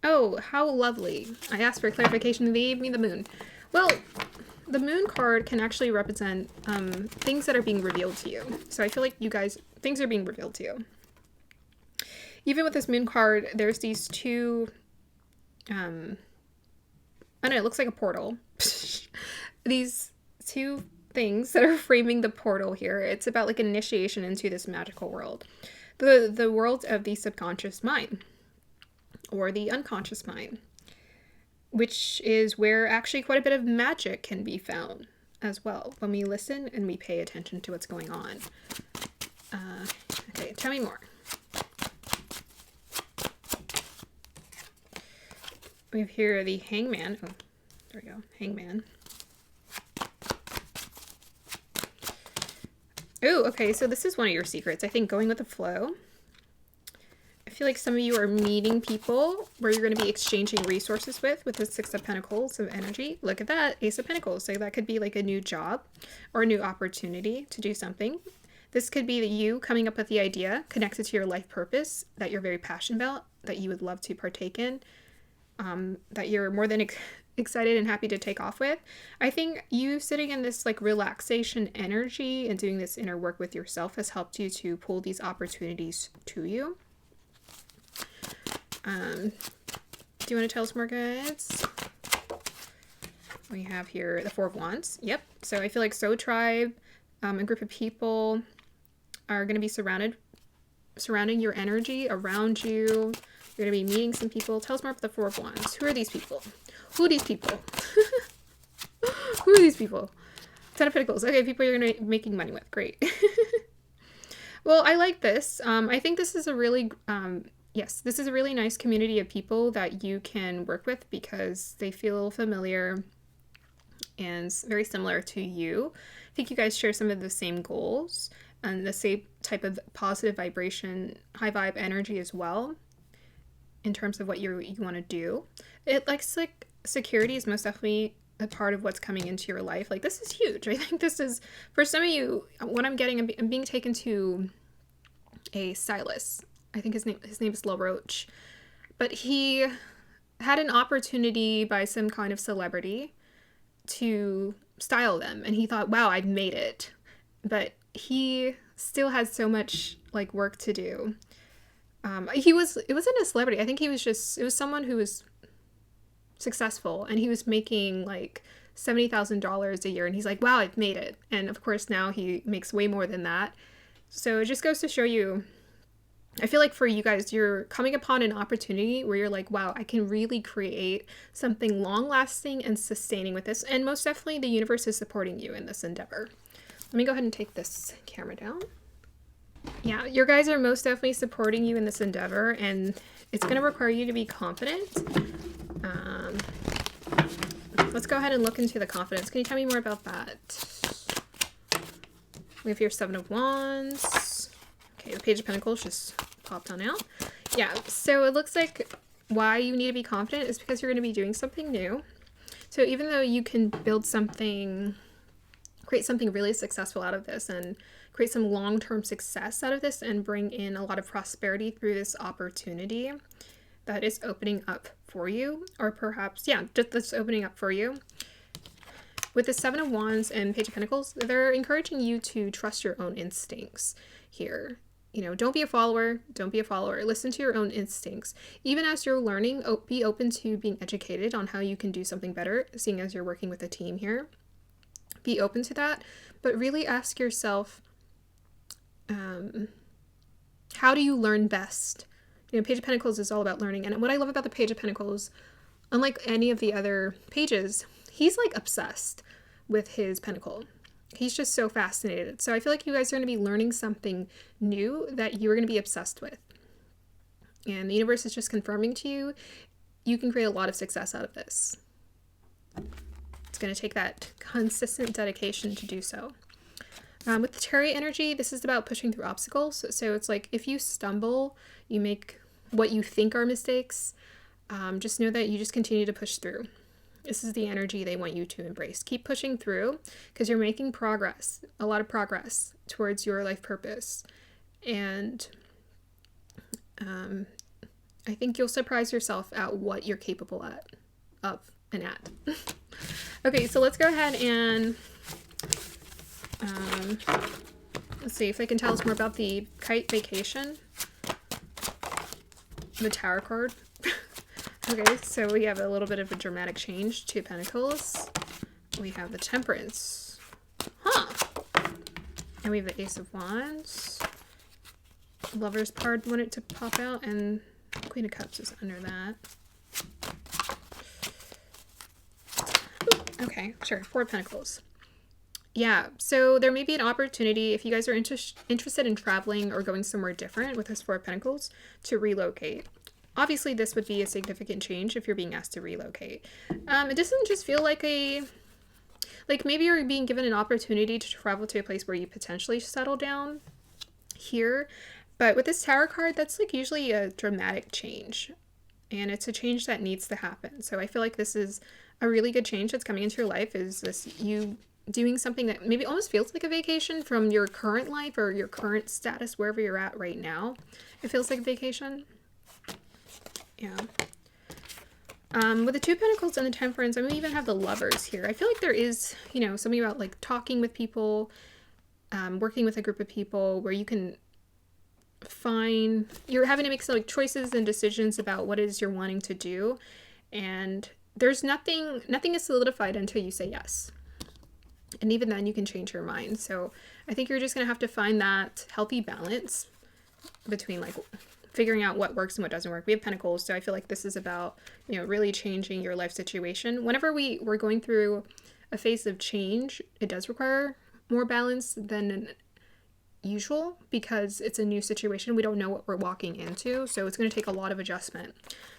Oh, how lovely. I asked for clarification and they gave me the moon. Well, the moon card can actually represent things that are being revealed to you. So I feel like you guys, things are being revealed to you. Even with this moon card, there's these two, I don't know, it looks like a portal. These two things that are framing the portal here. It's about like an initiation into this magical world. The world of the subconscious mind. Or the unconscious mind, which is where actually quite a bit of magic can be found as well when we listen and we pay attention to what's going on. Okay, tell me more. We have here the Hangman. Oh, there we go, Hangman. Oh, okay, so this is one of your secrets. I think going with the flow. I feel like some of you are meeting people where you're going to be exchanging resources with the Six of Pentacles of energy. Look at that, Ace of Pentacles. So that could be like a new job or a new opportunity to do something. This could be you coming up with the idea connected to your life purpose that you're very passionate about, that you would love to partake in, that you're more than excited and happy to take off with. I think you sitting in this like relaxation energy and doing this inner work with yourself has helped you to pull these opportunities to you. Do you want to tell us more, guys? We have here the Four of Wands. Yep. So I feel like tribe, a group of people are going to be surrounding your energy around you. You're going to be meeting some people. Tell us more about the Four of Wands. Who are these people? Who are these people? Who are these people? Ten of Pentacles. Okay, people you're going to be making money with. Great. Well, I like this. I think this is a really, yes, this is a really nice community of people that you can work with because they feel familiar and very similar to you. I think you guys share some of the same goals and the same type of positive vibration, high vibe energy as well in terms of what you want to do. It likes like security is most definitely a part of what's coming into your life. Like this is huge. I think this is for some of you. What I'm getting, I'm being taken to a stylist. I think his name is LaRoche, but he had an opportunity by some kind of celebrity to style them, and he thought, "Wow, I've made it," but he still has so much like work to do. It wasn't a celebrity. I think it was someone who was successful and he was making like $70,000 a year, and he's like, wow, I've made it. And of course now he makes way more than that. So it just goes to show you, I feel like for you guys, you're coming upon an opportunity where you're like, wow, I can really create something long lasting and sustaining with this. And most definitely the universe is supporting you in this endeavor. Let me go ahead and take this camera down. Yeah, your guys are most definitely supporting you in this endeavor, and it's going to require you to be confident. Let's go ahead and look into the confidence. Can you tell me more about that? We have here Seven of Wands. Okay, the Page of Pentacles just popped on out. Yeah, so it looks like why you need to be confident is because you're going to be doing something new. So even though you can build something, create something really successful out of this and create some long-term success out of this and bring in a lot of prosperity through this opportunity that is opening up for you, or perhaps, yeah, just that's opening up for you. With the Seven of Wands and Page of Pentacles, they're encouraging you to trust your own instincts here. You know, don't be a follower. Don't be a follower. Listen to your own instincts. Even as you're learning, be open to being educated on how you can do something better, seeing as you're working with a team here. Be open to that, but really ask yourself, how do you learn best? You know, Page of Pentacles is all about learning. And what I love about the Page of Pentacles, unlike any of the other pages, he's like obsessed with his pentacle. He's just so fascinated. So I feel like you guys are going to be learning something new that you're going to be obsessed with. And the universe is just confirming to you, you can create a lot of success out of this. It's going to take that consistent dedication to do so. With the Chariot energy, this is about pushing through obstacles. So it's like if you stumble, you make what you think are mistakes, just know that you just continue to push through. This is the energy they want you to embrace. Keep pushing through because you're making progress, a lot of progress towards your life purpose. And I think you'll surprise yourself at what you're capable of and at. Okay, so let's go ahead and let's see if I can tell us more about the Kite Vacation. The Tower card. Okay, so we have a little bit of a dramatic change. Two Pentacles. We have the Temperance. Huh. And we have the Ace of Wands. Lover's card wanted to pop out, and Queen of Cups is under that. Ooh, okay, sure. Four Pentacles. Yeah, so there may be an opportunity if you guys are interested in traveling or going somewhere different with this Four of Pentacles to relocate. Obviously, this would be a significant change if you're being asked to relocate. It doesn't just feel like maybe you're being given an opportunity to travel to a place where you potentially settle down here. But with this Tower card, that's like usually a dramatic change. And it's a change that needs to happen. So I feel like this is a really good change that's coming into your life, is this you doing something that maybe almost feels like a vacation from your current life or your current status, wherever you're at right now. It feels like a vacation. Yeah. With the Two Pentacles and the Temperance, I mean, we even have the Lovers here. I feel like there is, you know, something about like talking with people, working with a group of people where you can you're having to make some like choices and decisions about what it is you're wanting to do. And there's nothing is solidified until you say yes. And even then you can change your mind. So I think you're just going to have to find that healthy balance between like figuring out what works and what doesn't work. We have Pentacles, so I feel like this is about, you know, really changing your life situation. Whenever we're going through a phase of change, it does require more balance than usual because it's a new situation. We don't know what we're walking into, so it's going to take a lot of adjustment.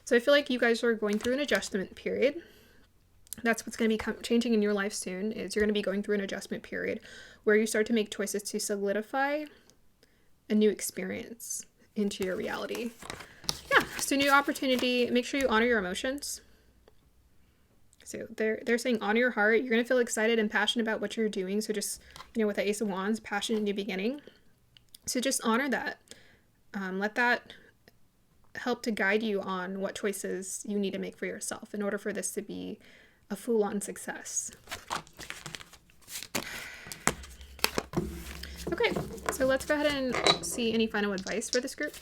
So I feel like you guys are going through an adjustment period. That's what's going to be changing in your life soon, is you're going to be going through an adjustment period where you start to make choices to solidify a new experience into your reality. Yeah, so new opportunity. Make sure you honor your emotions. So they're saying honor your heart. You're going to feel excited and passionate about what you're doing. So just, with the Ace of Wands, passion in new beginning. So just honor that. Let that help to guide you on what choices you need to make for yourself in order for this to be a full-on success. Okay, so let's go ahead and see any final advice for this group.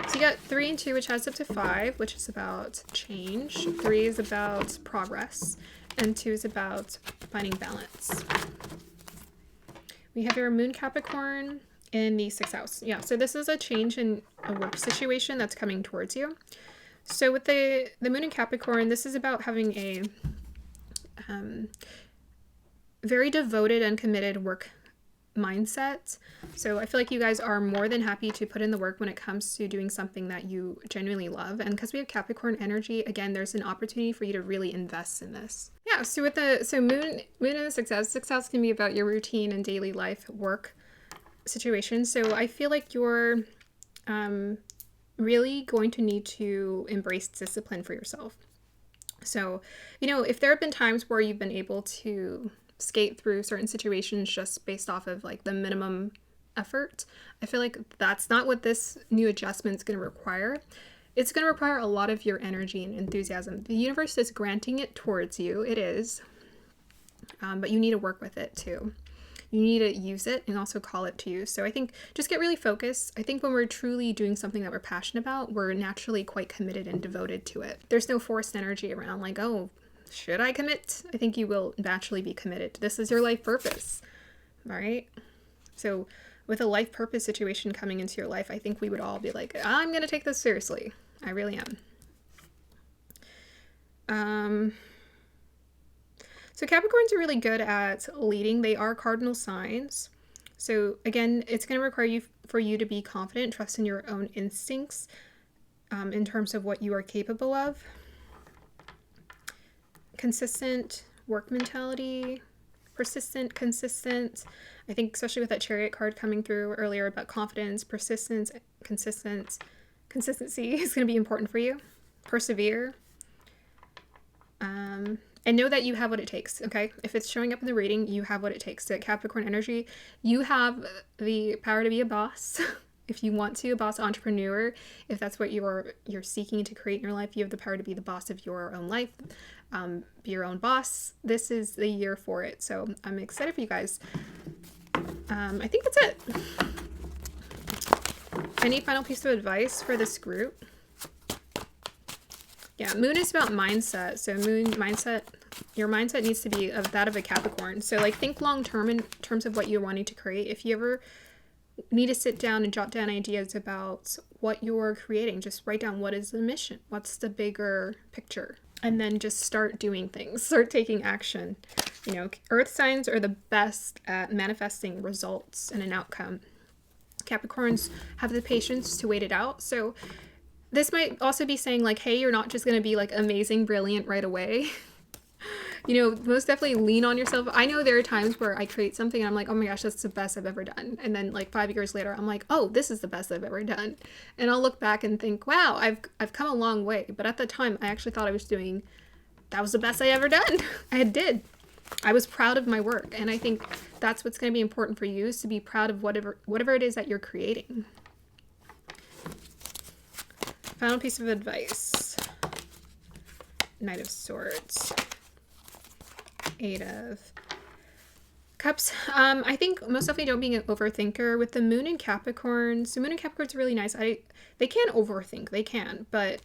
So you got 3 and 2, which adds up to 5, which is about change. 3 is about progress, and 2 is about finding balance. We have your Moon Capricorn in the 6th house. Yeah, so this is a change in a work situation that's coming towards you. So with the Moon in Capricorn, this is about having a very devoted and committed work mindset. So I feel like you guys are more than happy to put in the work when it comes to doing something that you genuinely love. And because we have Capricorn energy, again, there's an opportunity for you to really invest in this. Yeah, so with Moon in the 6th house can be about your routine and daily life work situation. So I feel like you're really going to need to embrace discipline for yourself. So, if there have been times where you've been able to skate through certain situations just based off of like the minimum effort, I feel like that's not what this new adjustment is going to require. It's going to require a lot of your energy and enthusiasm. The universe is granting it towards you. It is. But you need to work with it too. You need to use it and also call it to you. So I think just get really focused. I think when we're truly doing something that we're passionate about, we're naturally quite committed and devoted to it. There's no forced energy around like, oh, should I commit? I think you will naturally be committed. This is your life purpose. All right. So with a life purpose situation coming into your life, I think we would all be like, I'm going to take this seriously. I really am. So Capricorns are really good at leading. They are cardinal signs. So again, it's going to require for you to be confident, trust in your own instincts in terms of what you are capable of. Consistent work mentality, persistent, consistent. I think especially with that Chariot card coming through earlier about confidence, persistence, consistency is going to be important for you. Persevere. And know that you have what it takes, okay? If it's showing up in the reading, you have what it takes. That Capricorn energy, you have the power to be a boss. If you want to, a boss entrepreneur, if that's what you're seeking to create in your life, you have the power to be the boss of your own life, be your own boss. This is the year for it. So I'm excited for you guys. I think that's it. Any final piece of advice for this group? Yeah, Moon is about mindset. So Moon mindset, your mindset needs to be of that of a Capricorn. So like think long term in terms of what you're wanting to create. If you ever need to sit down and jot down ideas about what you're creating, just write down what is the mission, what's the bigger picture, and then just start doing things, start taking action. Earth signs are the best at manifesting results and an outcome. Capricorns have the patience to wait it out. So this might also be saying like, hey, you're not just going to be like amazing, brilliant right away. Most definitely lean on yourself. I know there are times where I create something and I'm like, oh my gosh, that's the best I've ever done. And then like 5 years later, I'm like, oh, this is the best I've ever done. And I'll look back and think, wow, I've come a long way. But at the time, I actually thought that was the best I ever done. I was proud of my work. And I think that's what's going to be important for you, is to be proud of whatever it is that you're creating. Final piece of advice. Knight of Swords. 8 of Cups. I think most definitely don't be an overthinker with the Moon and Capricorn. So Moon and Capricorn's really nice. They can overthink. They can. But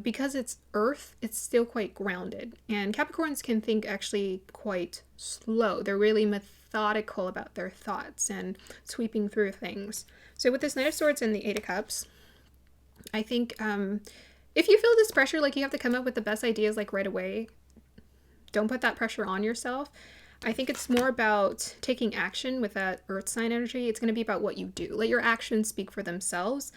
because it's Earth, it's still quite grounded. And Capricorns can think actually quite slow. They're really methodical about their thoughts and sweeping through things. So with this Knight of Swords and the 8 of Cups, I think if you feel this pressure, like you have to come up with the best ideas like right away, don't put that pressure on yourself. I think it's more about taking action with that earth sign energy. It's going to be about what you do. Let your actions speak for themselves.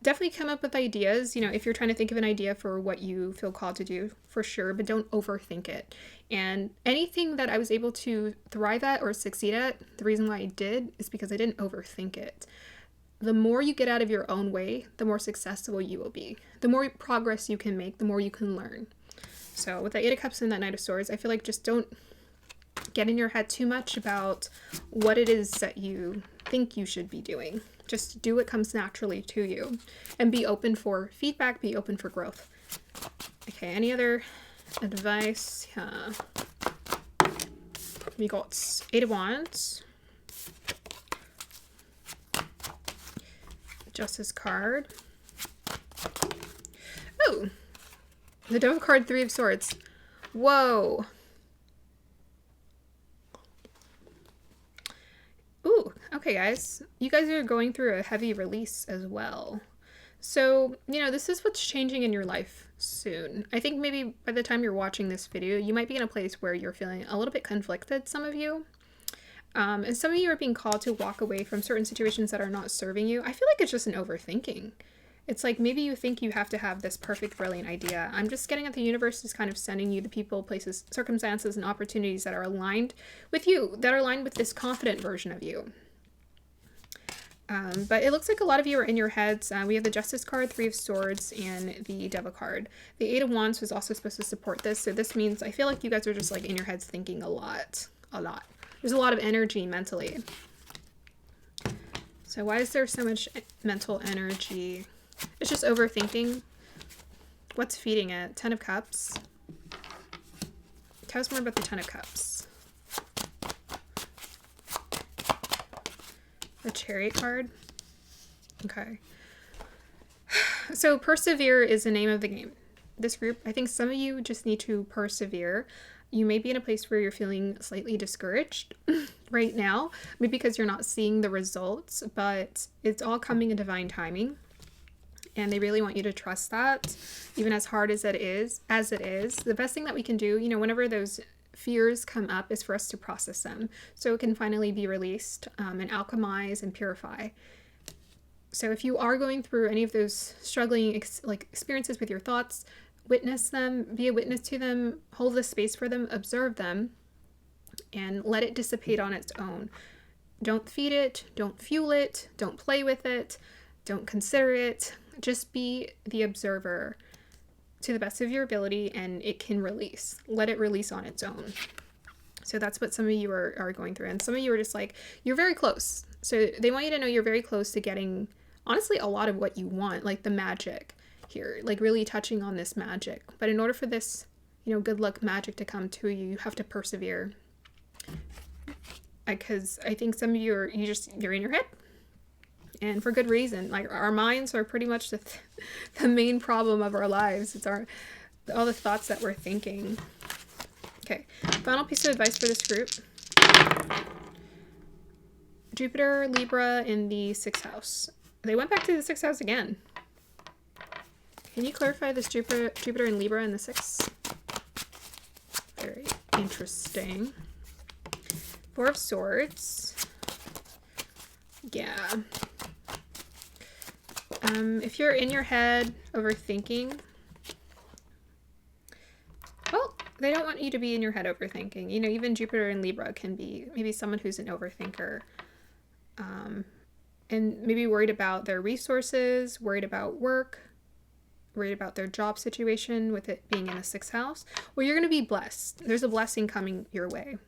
Definitely come up with ideas, if you're trying to think of an idea for what you feel called to do, for sure, but don't overthink it. And anything that I was able to thrive at or succeed at, the reason why I did is because I didn't overthink it. The more you get out of your own way, the more successful you will be. The more progress you can make, the more you can learn. So with the Eight of Cups and that Knight of Swords, I feel like just don't get in your head too much about what it is that you think you should be doing. Just do what comes naturally to you and be open for feedback, be open for growth. Okay, any other advice? We got Eight of Wands, Justice card. Oh, the Devil card, Three of Swords. Whoa. Ooh, okay guys, you guys are going through a heavy release as well. So, this is what's changing in your life soon. I think maybe by the time you're watching this video, you might be in a place where you're feeling a little bit conflicted, some of you. And some of you are being called to walk away from certain situations that are not serving you. I feel like it's just an overthinking. It's like maybe you think you have to have this perfect, brilliant idea. I'm just getting at the universe is kind of sending you the people, places, circumstances, and opportunities that are aligned with you, that are aligned with this confident version of you. But it looks like a lot of you are in your heads. We have the Justice card, Three of Swords, and the Devil card. The Eight of Wands was also supposed to support this. So this means I feel like you guys are just like in your heads thinking a lot. There's a lot of energy mentally. So why is there so much mental energy? It's just overthinking. What's feeding it? Ten of Cups. Tell us more about the Ten of Cups. The Chariot card. Okay. So persevere is the name of the game. This group, I think some of you just need to persevere. You may be in a place where you're feeling slightly discouraged right now, maybe because you're not seeing the results, but it's all coming in divine timing. And they really want you to trust that, even as hard as it is. The best thing that we can do, whenever those fears come up, is for us to process them so it can finally be released and alchemize and purify. So if you are going through any of those struggling experiences with your thoughts, witness them, be a witness to them, hold the space for them, observe them, and let it dissipate on its own. Don't feed it, don't fuel it, don't play with it, don't consider it. Just be the observer to the best of your ability, and it can release. Let it release on its own. So that's what some of you are going through. And some of you are just like, you're very close. So they want you to know you're very close to getting, honestly, a lot of what you want, like the magic here, like really touching on this magic. But in order for this, good luck magic to come to you, you have to persevere. Because I think some of you you're in your head. And for good reason. Like, our minds are pretty much the main problem of our lives. It's all the thoughts that we're thinking. Okay, final piece of advice for this group. Jupiter, Libra in the 6th house. They went back to the 6th house again. Can you clarify this Jupiter and Libra in the 6th? Very interesting. Four of Swords. Yeah. If you're in your head overthinking, well, they don't want you to be in your head overthinking. Even Jupiter and Libra can be maybe someone who's an overthinker, and maybe worried about their resources, worried about work, worried about their job situation with it being in the 6th house. Well, you're going to be blessed. There's a blessing coming your way.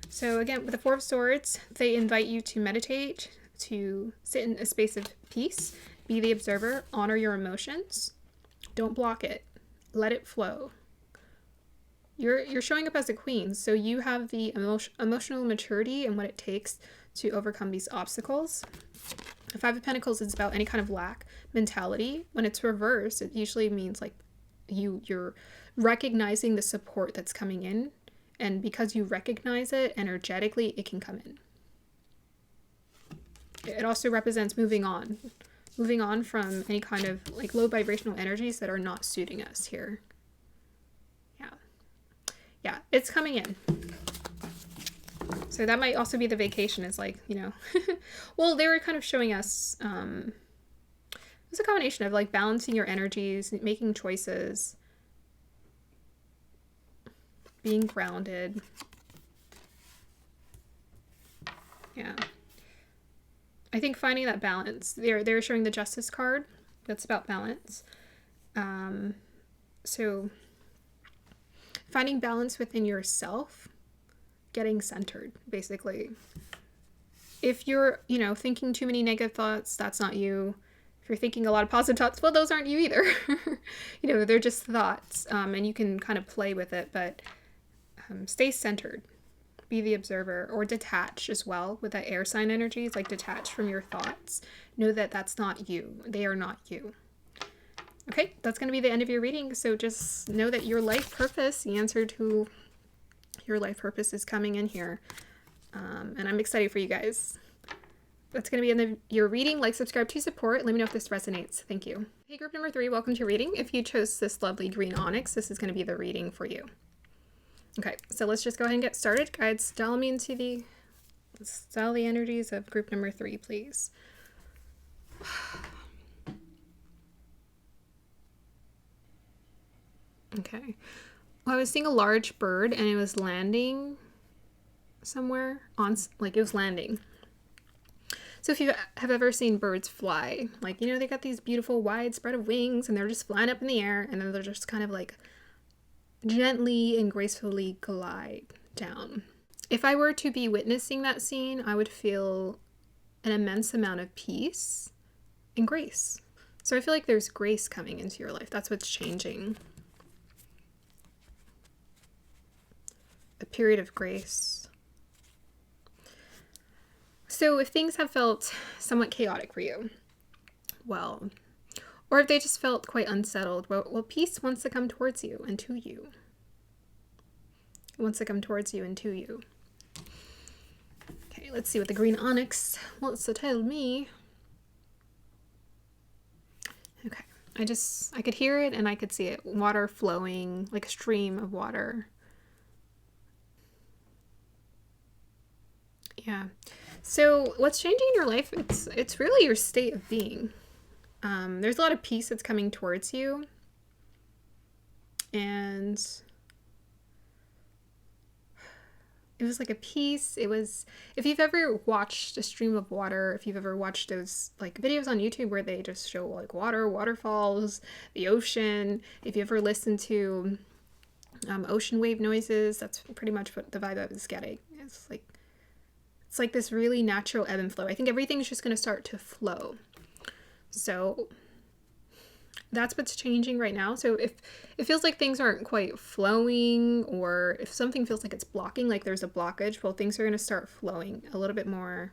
So again, with the Four of Swords, they invite you to meditate, to sit in a space of peace, be the observer, honor your emotions, don't block it, let it flow. You're showing up as a queen, so you have the emotional maturity and what it takes to overcome these obstacles. The Five of Pentacles is about any kind of lack mentality. When it's reversed, it usually means like you're recognizing the support that's coming in, and because you recognize it energetically, it can come in. It also represents moving on from any kind of low vibrational energies that are not suiting us here. Yeah, it's coming in. So that might also be the vacation, is like, you know, well, they were kind of showing us, it's a combination of like balancing your energies, making choices, being grounded. Yeah. I think finding that balance. They're showing the Justice card. That's about balance. So finding balance within yourself, getting centered, basically. If you're, you know, thinking too many negative thoughts, that's not you. If you're thinking a lot of positive thoughts, well, those aren't you either. You know, they're just thoughts, and you can kind of play with it, but stay centered. Be the observer, or detach as well with that air sign energies, like detach from your thoughts. Know that that's not you. They are not you. Okay, that's going to be the end of your reading. So just know that your life purpose, the answer to your life purpose, is coming in here. And I'm excited for you guys. That's going to be in your reading. Like, subscribe to support. Let me know if this resonates. Thank you. Hey, group number 3, welcome to your reading. If you chose this lovely green onyx, this is going to be the reading for you. Okay, so let's just go ahead and get started. Guides, dial me into the energies of group number 3, please. Okay. Well, I was seeing a large bird, and it was landing somewhere on, like, it was landing. So if you have ever seen birds fly, like, you know, they got these beautiful wide spread of wings, and they're just flying up in the air, and then they're just kind of like gently and gracefully glide down. If I were to be witnessing that scene, I would feel an immense amount of peace and grace. So I feel like there's grace coming into your life. That's what's changing. A period of grace. So if things have felt somewhat chaotic for you, well, or if they just felt quite unsettled, well, peace wants to come towards you and to you. It wants to come towards you and to you. Okay, let's see what the green onyx wants to tell me. Okay, I could hear it and I could see it. Water flowing, like a stream of water. Yeah. So what's changing in your life, it's really your state of being. There's a lot of peace that's coming towards you. And it was like a peace. It was, if you've ever watched a stream of water, if you've ever watched those like videos on YouTube where they just show like water, waterfalls, the ocean, if you ever listen to ocean wave noises, that's pretty much what the vibe I was getting. It's like this really natural ebb and flow. I think everything's just going to start to flow. So that's what's changing right now. So if it feels like things aren't quite flowing, or if something feels like it's blocking, like there's a blockage, well, things are going to start flowing a little bit more,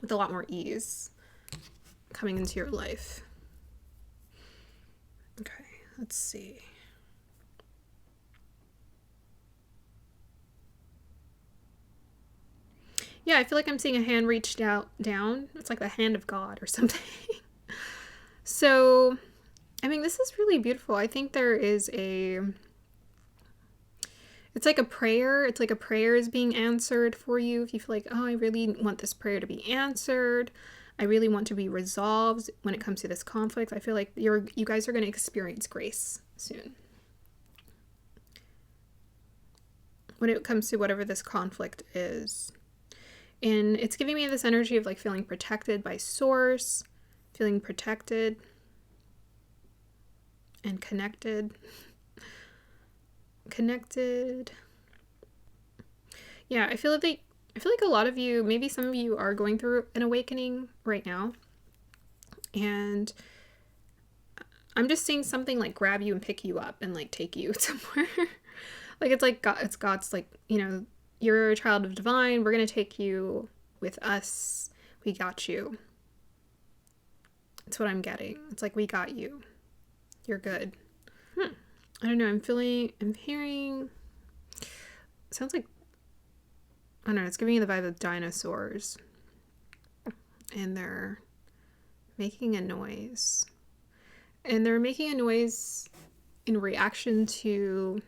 with a lot more ease coming into your life. Okay, let's see. Yeah, I feel like I'm seeing a hand reached out down. It's like the hand of God or something. So, I mean, this is really beautiful. I think there is it's like a prayer. It's like a prayer is being answered for you. If you feel like, oh, I really want this prayer to be answered. I really want to be resolved when it comes to this conflict. I feel like you guys are going to experience grace soon. When it comes to whatever this conflict is. And it's giving me this energy of like feeling protected by source, feeling protected and connected. Yeah, I feel like a lot of you, maybe some of you, are going through an awakening right now. And I'm just seeing something like grab you and pick you up and like take you somewhere. Like it's like God, it's God's like, you know, you're a child of divine. We're going to take you with us. We got you. That's what I'm getting. It's like, we got you. You're good. I don't know. I'm hearing, sounds like, I don't know. It's giving me the vibe of dinosaurs. And they're making a noise. And they're making a noise in reaction to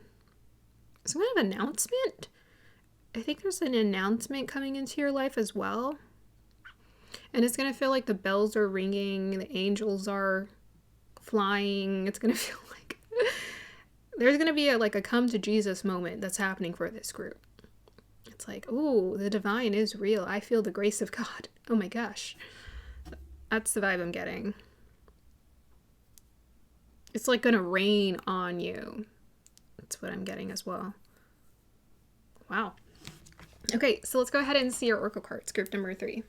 some kind of announcement. I think there's an announcement coming into your life as well. And it's going to feel like the bells are ringing, the angels are flying. It's going to feel like there's going to be a come to Jesus moment that's happening for this group. It's like, ooh, the divine is real. I feel the grace of God. Oh my gosh. That's the vibe I'm getting. It's like going to rain on you. That's what I'm getting as well. Wow. Okay, so let's go ahead and see your oracle cards, group number 3.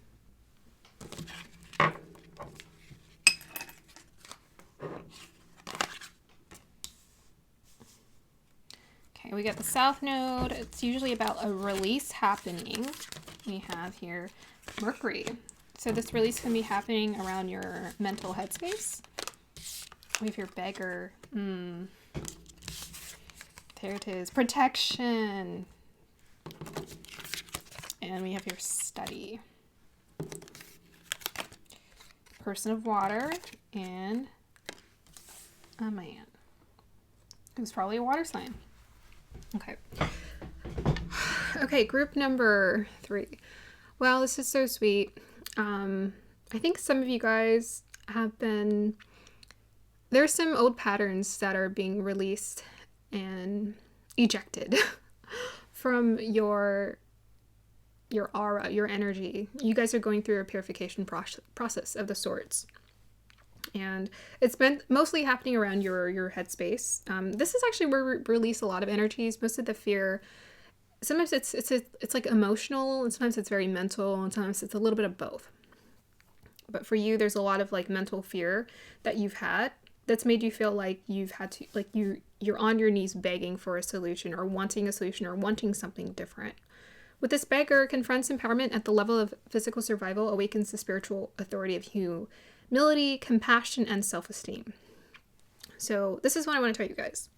Okay, we got the South Node. It's usually about a release happening. We have here Mercury. So this release can be happening around your mental headspace. We have your Beggar. There it is. Protection. And we have your Study. Person of Water. And a man. Who's probably a water sign. Okay. Okay, group number 3. Wow, this is so sweet. I think some of you guys have been... There's some old patterns that are being released and ejected from your aura, your energy. You guys are going through a purification process of the sorts. And it's been mostly happening around your headspace. This is actually where we release a lot of energies, most of the fear. Sometimes it's like emotional, and sometimes it's very mental, and sometimes it's a little bit of both. But for you, there's a lot of like mental fear that you've had that's made you feel like you've had to, like you're on your knees begging for a solution or wanting a solution or wanting something different. With this Beggar, confronts empowerment at the level of physical survival, awakens the spiritual authority of humility, compassion, and self-esteem. So this is what I want to tell you guys.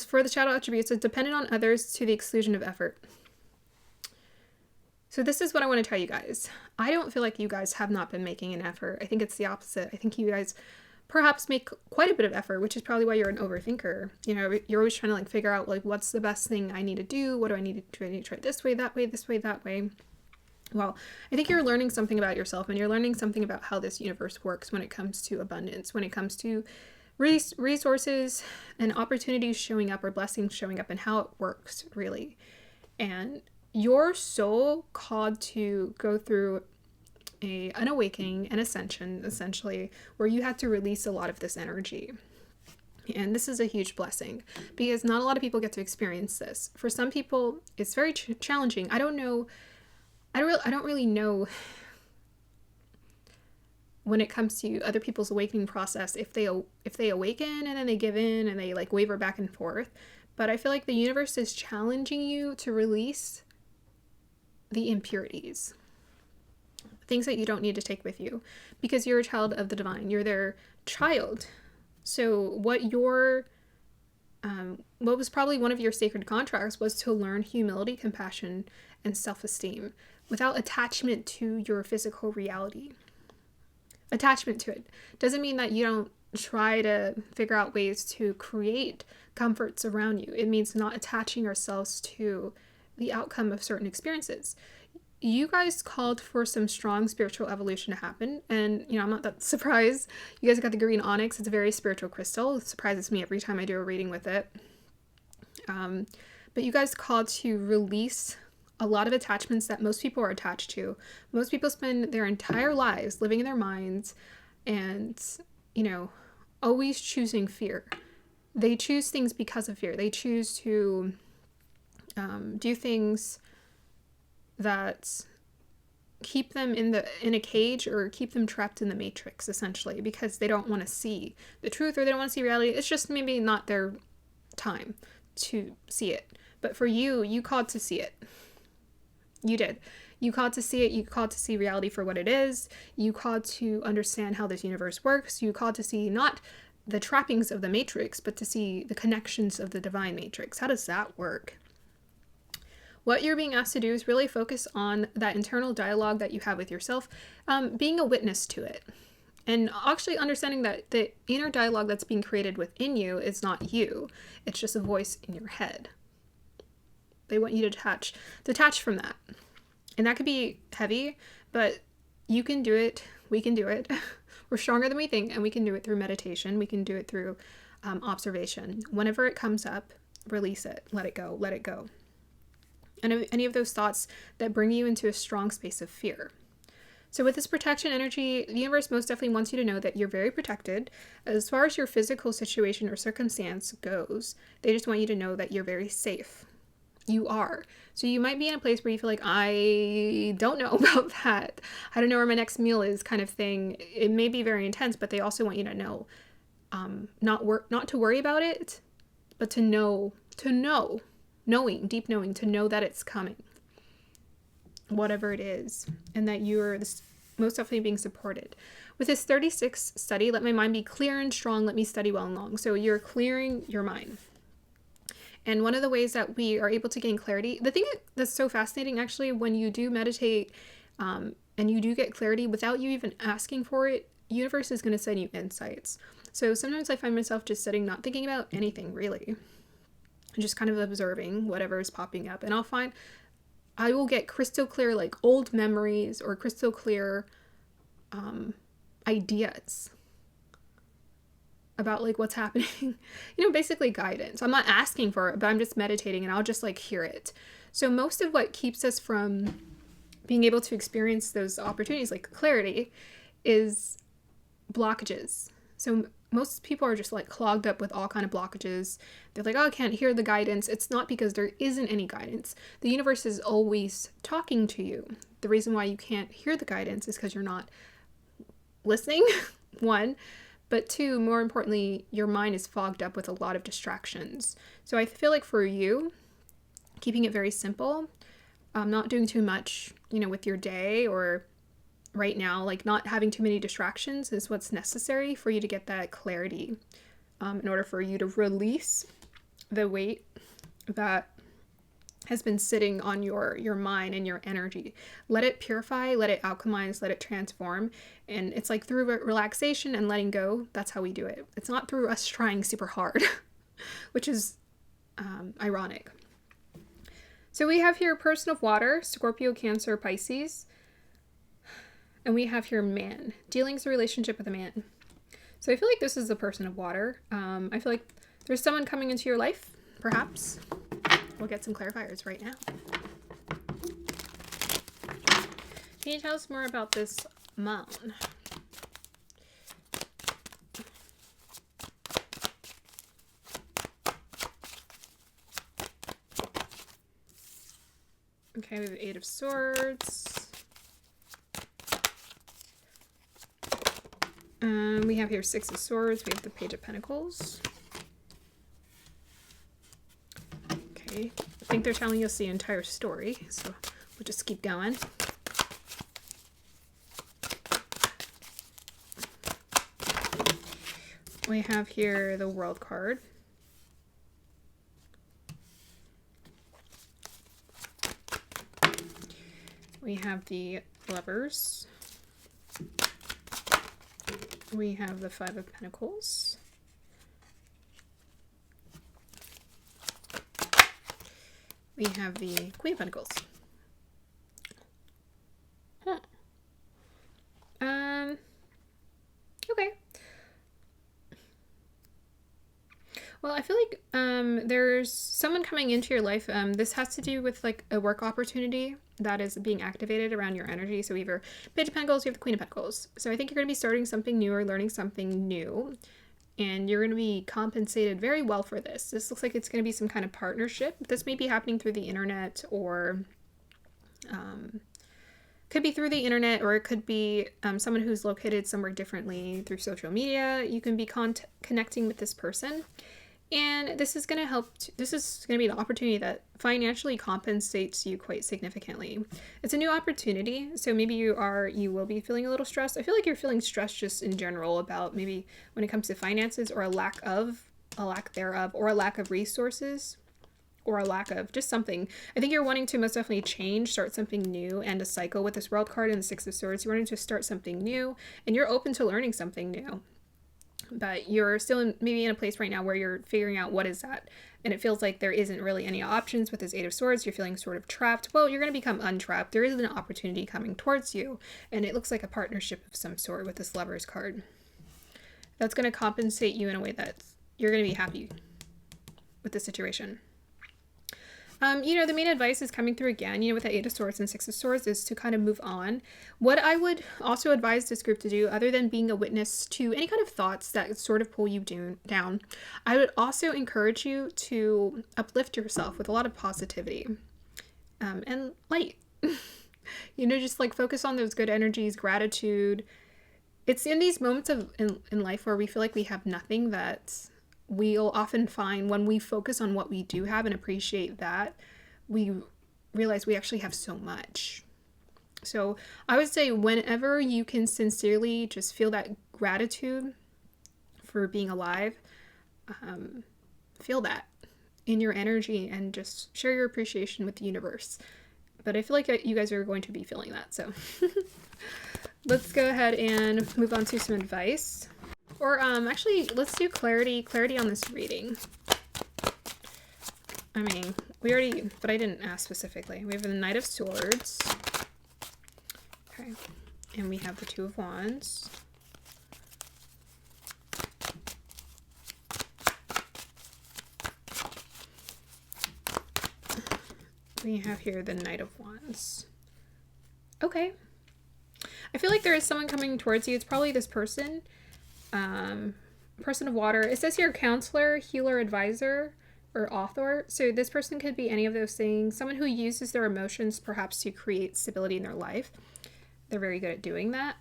For the shadow attributes, it's dependent on others to the exclusion of effort. So this is what I want to tell you guys. I don't feel like you guys have not been making an effort. I think it's the opposite. I think you guys perhaps make quite a bit of effort, which is probably why you're an overthinker. You know, you're always trying to like figure out like what's the best thing I need to do. What do I need to try? I need to try this way, that way, this way, that way. Well, I think you're learning something about yourself, and you're learning something about how this universe works when it comes to abundance, when it comes to resources and opportunities showing up or blessings showing up, and how it works really. And you're so called to go through an awakening, an ascension, essentially, where you have to release a lot of this energy. And this is a huge blessing because not a lot of people get to experience this. For some people, it's very challenging. I don't really know when it comes to other people's awakening process, if they awaken and then they give in and they like waver back and forth. But I feel like the universe is challenging you to release the impurities, things that you don't need to take with you, because you're a child of the divine. You're their child. So what was probably one of your sacred contracts was to learn humility, compassion, and self-esteem without attachment to your physical reality. Attachment to it doesn't mean that you don't try to figure out ways to create comforts around you. It means not attaching ourselves to the outcome of certain experiences. You guys called for some strong spiritual evolution to happen, and I'm not that surprised. You guys got the green onyx. It's a very spiritual crystal. It surprises me every time I do a reading with it. But you guys called to release a lot of attachments that most people are attached to. Most people spend their entire lives living in their minds and, always choosing fear. They choose things because of fear. They choose to do things that keep them in a cage or keep them trapped in the matrix, essentially, because they don't want to see the truth or they don't want to see reality. It's just maybe not their time to see it. But for you, you called to see it. You did. You called to see it. You called to see reality for what it is. You called to understand how this universe works. You called to see not the trappings of the matrix, but to see the connections of the divine matrix. How does that work? What you're being asked to do is really focus on that internal dialogue that you have with yourself, being a witness to it. And actually understanding that the inner dialogue that's being created within you is not you. It's just a voice in your head. They want you to detach from that. And that could be heavy, but you can do it. We can do it. We're stronger than we think, and we can do it through meditation. We can do it through observation. Whenever it comes up, release it. Let it go. Let it go. And any of those thoughts that bring you into a strong space of fear. So with this protection energy, the universe most definitely wants you to know that you're very protected. As far as your physical situation or circumstance goes, they just want you to know that you're very safe. You are. So you might be in a place where you feel like, I don't know about that. I don't know where my next meal is, kind of thing. It may be very intense, but they also want you to know, not to worry about it, but to know, knowing, deep knowing, to know that it's coming, whatever it is, and that you're most definitely being supported. With this 36 study, let my mind be clear and strong, let me study well and long. So you're clearing your mind. And one of the ways that we are able to gain clarity, the thing that's so fascinating actually, when you do meditate and you do get clarity without you even asking for it, universe is going to send you insights. So sometimes I find myself just sitting, not thinking about anything really, and just kind of observing whatever is popping up. And I will get crystal clear, like old memories or crystal clear ideas about like what's happening, basically guidance. I'm not asking for it, but I'm just meditating and I'll just like hear it. So most of what keeps us from being able to experience those opportunities, like clarity, is blockages. So most people are just like clogged up with all kind of blockages. They're like, oh, I can't hear the guidance. It's not because there isn't any guidance. The universe is always talking to you. The reason why you can't hear the guidance is because you're not listening, one. But two, more importantly, your mind is fogged up with a lot of distractions. So I feel like for you, keeping it very simple, not doing too much, with your day or right now, like not having too many distractions is what's necessary for you to get that clarity, in order for you to release the weight that has been sitting on your mind and your energy. Let it purify, let it alchemize, let it transform. And it's like through relaxation and letting go, that's how we do it. It's not through us trying super hard, which is ironic. So we have here person of water, Scorpio, Cancer, Pisces. And we have here man, dealing with a relationship with a man. So I feel like this is the person of water. I feel like there's someone coming into your life, perhaps. We'll get some clarifiers right now. Can you tell us more about this man? Okay, we have the 8 of Swords. We have here 6 of Swords. We have the Page of Pentacles. Okay, I think they're telling us the entire story, so we'll just keep going. We have here the World card. We have the Lovers. We have the 5 of Pentacles. We have the Queen of Pentacles. Okay. Well, I feel like there's someone coming into your life. This has to do with like a work opportunity that is being activated around your energy. So either Page of Pentacles, you have the Queen of Pentacles. So I think you're going to be starting something new or learning something new. And you're going to be compensated very well for this. This looks like it's going to be some kind of partnership. This may be happening through the internet, or could be through the internet, or it could be someone who's located somewhere differently through social media. You can be connecting with this person. And this is going to help. This is going to be an opportunity that financially compensates you quite significantly. It's a new opportunity, so maybe you will be feeling a little stressed. I feel like you're feeling stressed just in general about maybe when it comes to finances, or a lack thereof, or a lack of resources. or a lack of, just something. I think you're wanting to most definitely change, start something new, and a cycle with this World card and the Six of Swords. You're wanting to start something new, and you're open to learning something new. But you're still maybe in a place right now where you're figuring out what is that. And it feels like there isn't really any options with this Eight of Swords. You're feeling sort of trapped. Well, you're going to become untrapped. There is an opportunity coming towards you. And it looks like a partnership of some sort with this Lovers card. That's going to compensate you in a way that you're going to be happy with the situation. The main advice is coming through again, with the Eight of Swords and Six of Swords, is to kind of move on. What I would also advise this group to do, other than being a witness to any kind of thoughts that sort of pull you down, I would also encourage you to uplift yourself with a lot of positivity and light. Just like focus on those good energies, gratitude. It's in these moments in life where we feel like we have nothing that we'll often find when we focus on what we do have and appreciate that, we realize we actually have so much. So I would say whenever you can sincerely just feel that gratitude for being alive, feel that in your energy and just share your appreciation with the universe. But I feel like you guys are going to be feeling that. So let's go ahead and move on to some advice. Or actually, let's do clarity on this reading. I mean, but I didn't ask specifically. We have the Knight of Swords. Okay. And we have the Two of Wands. We have here the Knight of Wands. Okay. I feel like there is someone coming towards you. It's probably this person. Person of water. It says here counselor, healer, advisor, or author. So this person could be any of those things. Someone who uses their emotions perhaps to create stability in their life. They're very good at doing that.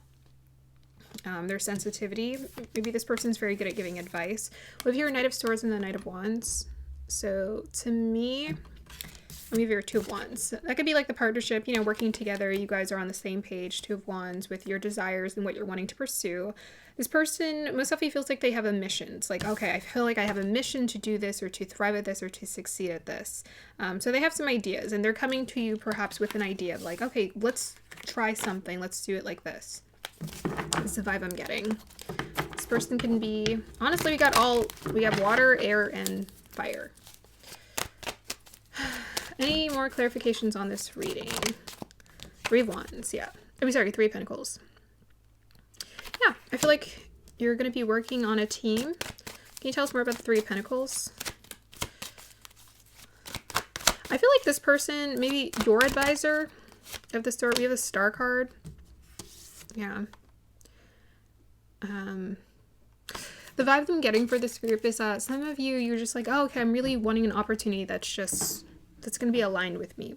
Their sensitivity. Maybe this person's very good at giving advice. We have here Knight of Swords and the Knight of Wands. So to me, we have your Two of Wands. That could be like the partnership, working together. You guys are on the same page, Two of Wands, with your desires and what you're wanting to pursue. This person most often feels like they have a mission. It's like, okay, I feel like I have a mission to do this or to thrive at this or to succeed at this. So they have some ideas and they're coming to you perhaps with an idea of like, okay, let's try something. Let's do it like this. That's the vibe I'm getting. This person can be, honestly, we have water, air, and fire. Any more clarifications on this reading? Three of Wands, yeah. Sorry, Three of Pentacles. Yeah, I feel like you're going to be working on a team. Can you tell us more about the Three of Pentacles? I feel like this person, maybe your advisor of the story. We have a Star card. Yeah. The vibe I'm getting for this group is that some of you're just like, oh, okay, I'm really wanting an opportunity that's going to be aligned with me.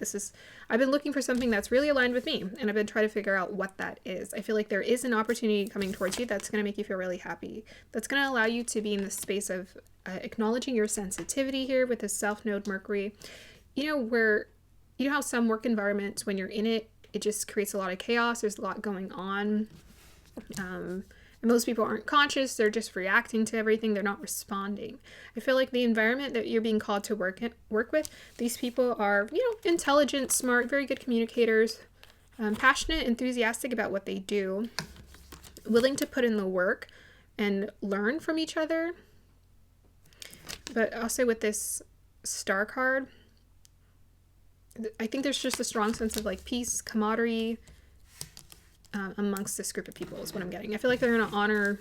I've been looking for something that's really aligned with me, and I've been trying to figure out what that is. I feel like there is an opportunity coming towards you that's going to make you feel really happy. That's going to allow you to be in the space of acknowledging your sensitivity here with this South Node Mercury. Where, how some work environments, when you're in it, it just creates a lot of chaos. There's a lot going on. And most people aren't conscious. They're just reacting to everything. They're not responding. I feel like the environment that you're being called to work with, these people are, intelligent, smart, very good communicators, passionate, enthusiastic about what they do, willing to put in the work and learn from each other. But also with this Star card, I think there's just a strong sense of like peace, camaraderie, amongst this group of people is what I'm getting. I feel like they're going to honor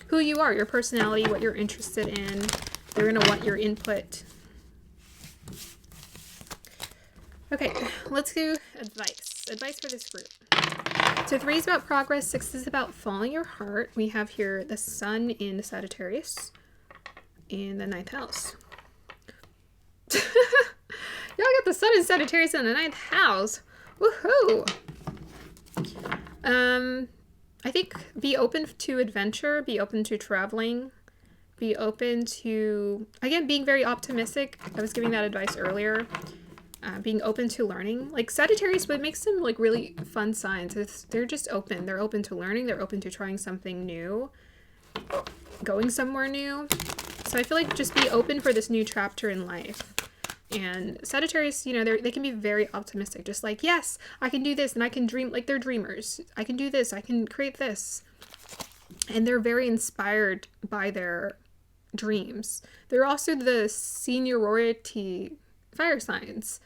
who you are, your personality, what you're interested in. They're going to want your input. Okay, let's do advice. Advice for this group. So 3 is about progress. 6 is about following your heart. We have here the Sun in Sagittarius in the 9th house. Y'all got the Sun in Sagittarius in the 9th house. Woohoo! I think be open to adventure, be open to traveling, be open to, again, being very optimistic. I was giving that advice earlier. Being open to learning. Like Sagittarius, what makes them like really fun signs is they're just open. They're open to learning. They're open to trying something new, going somewhere new. So I feel like just be open for this new chapter in life. And Sagittarius, you know, they can be very optimistic, just like, yes, I can do this, and I can dream, like they're dreamers. I can do this, I can create this. And they're very inspired by their dreams. They're also the seniority fire signs.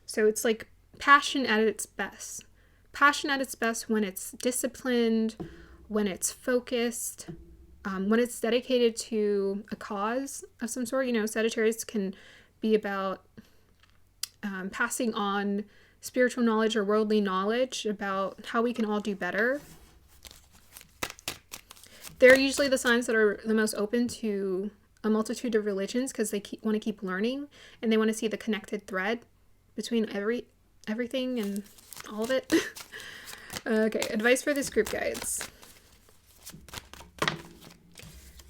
So it's like passion at its best. Passion at its best when it's disciplined, when it's focused, when it's dedicated to a cause of some sort. You know, Sagittarius can be about passing on spiritual knowledge or worldly knowledge about how we can all do better. They're usually the signs that are the most open to a multitude of religions because they want to keep learning, and they want to see the connected thread between everything and all of it. Okay, advice for this group, guides.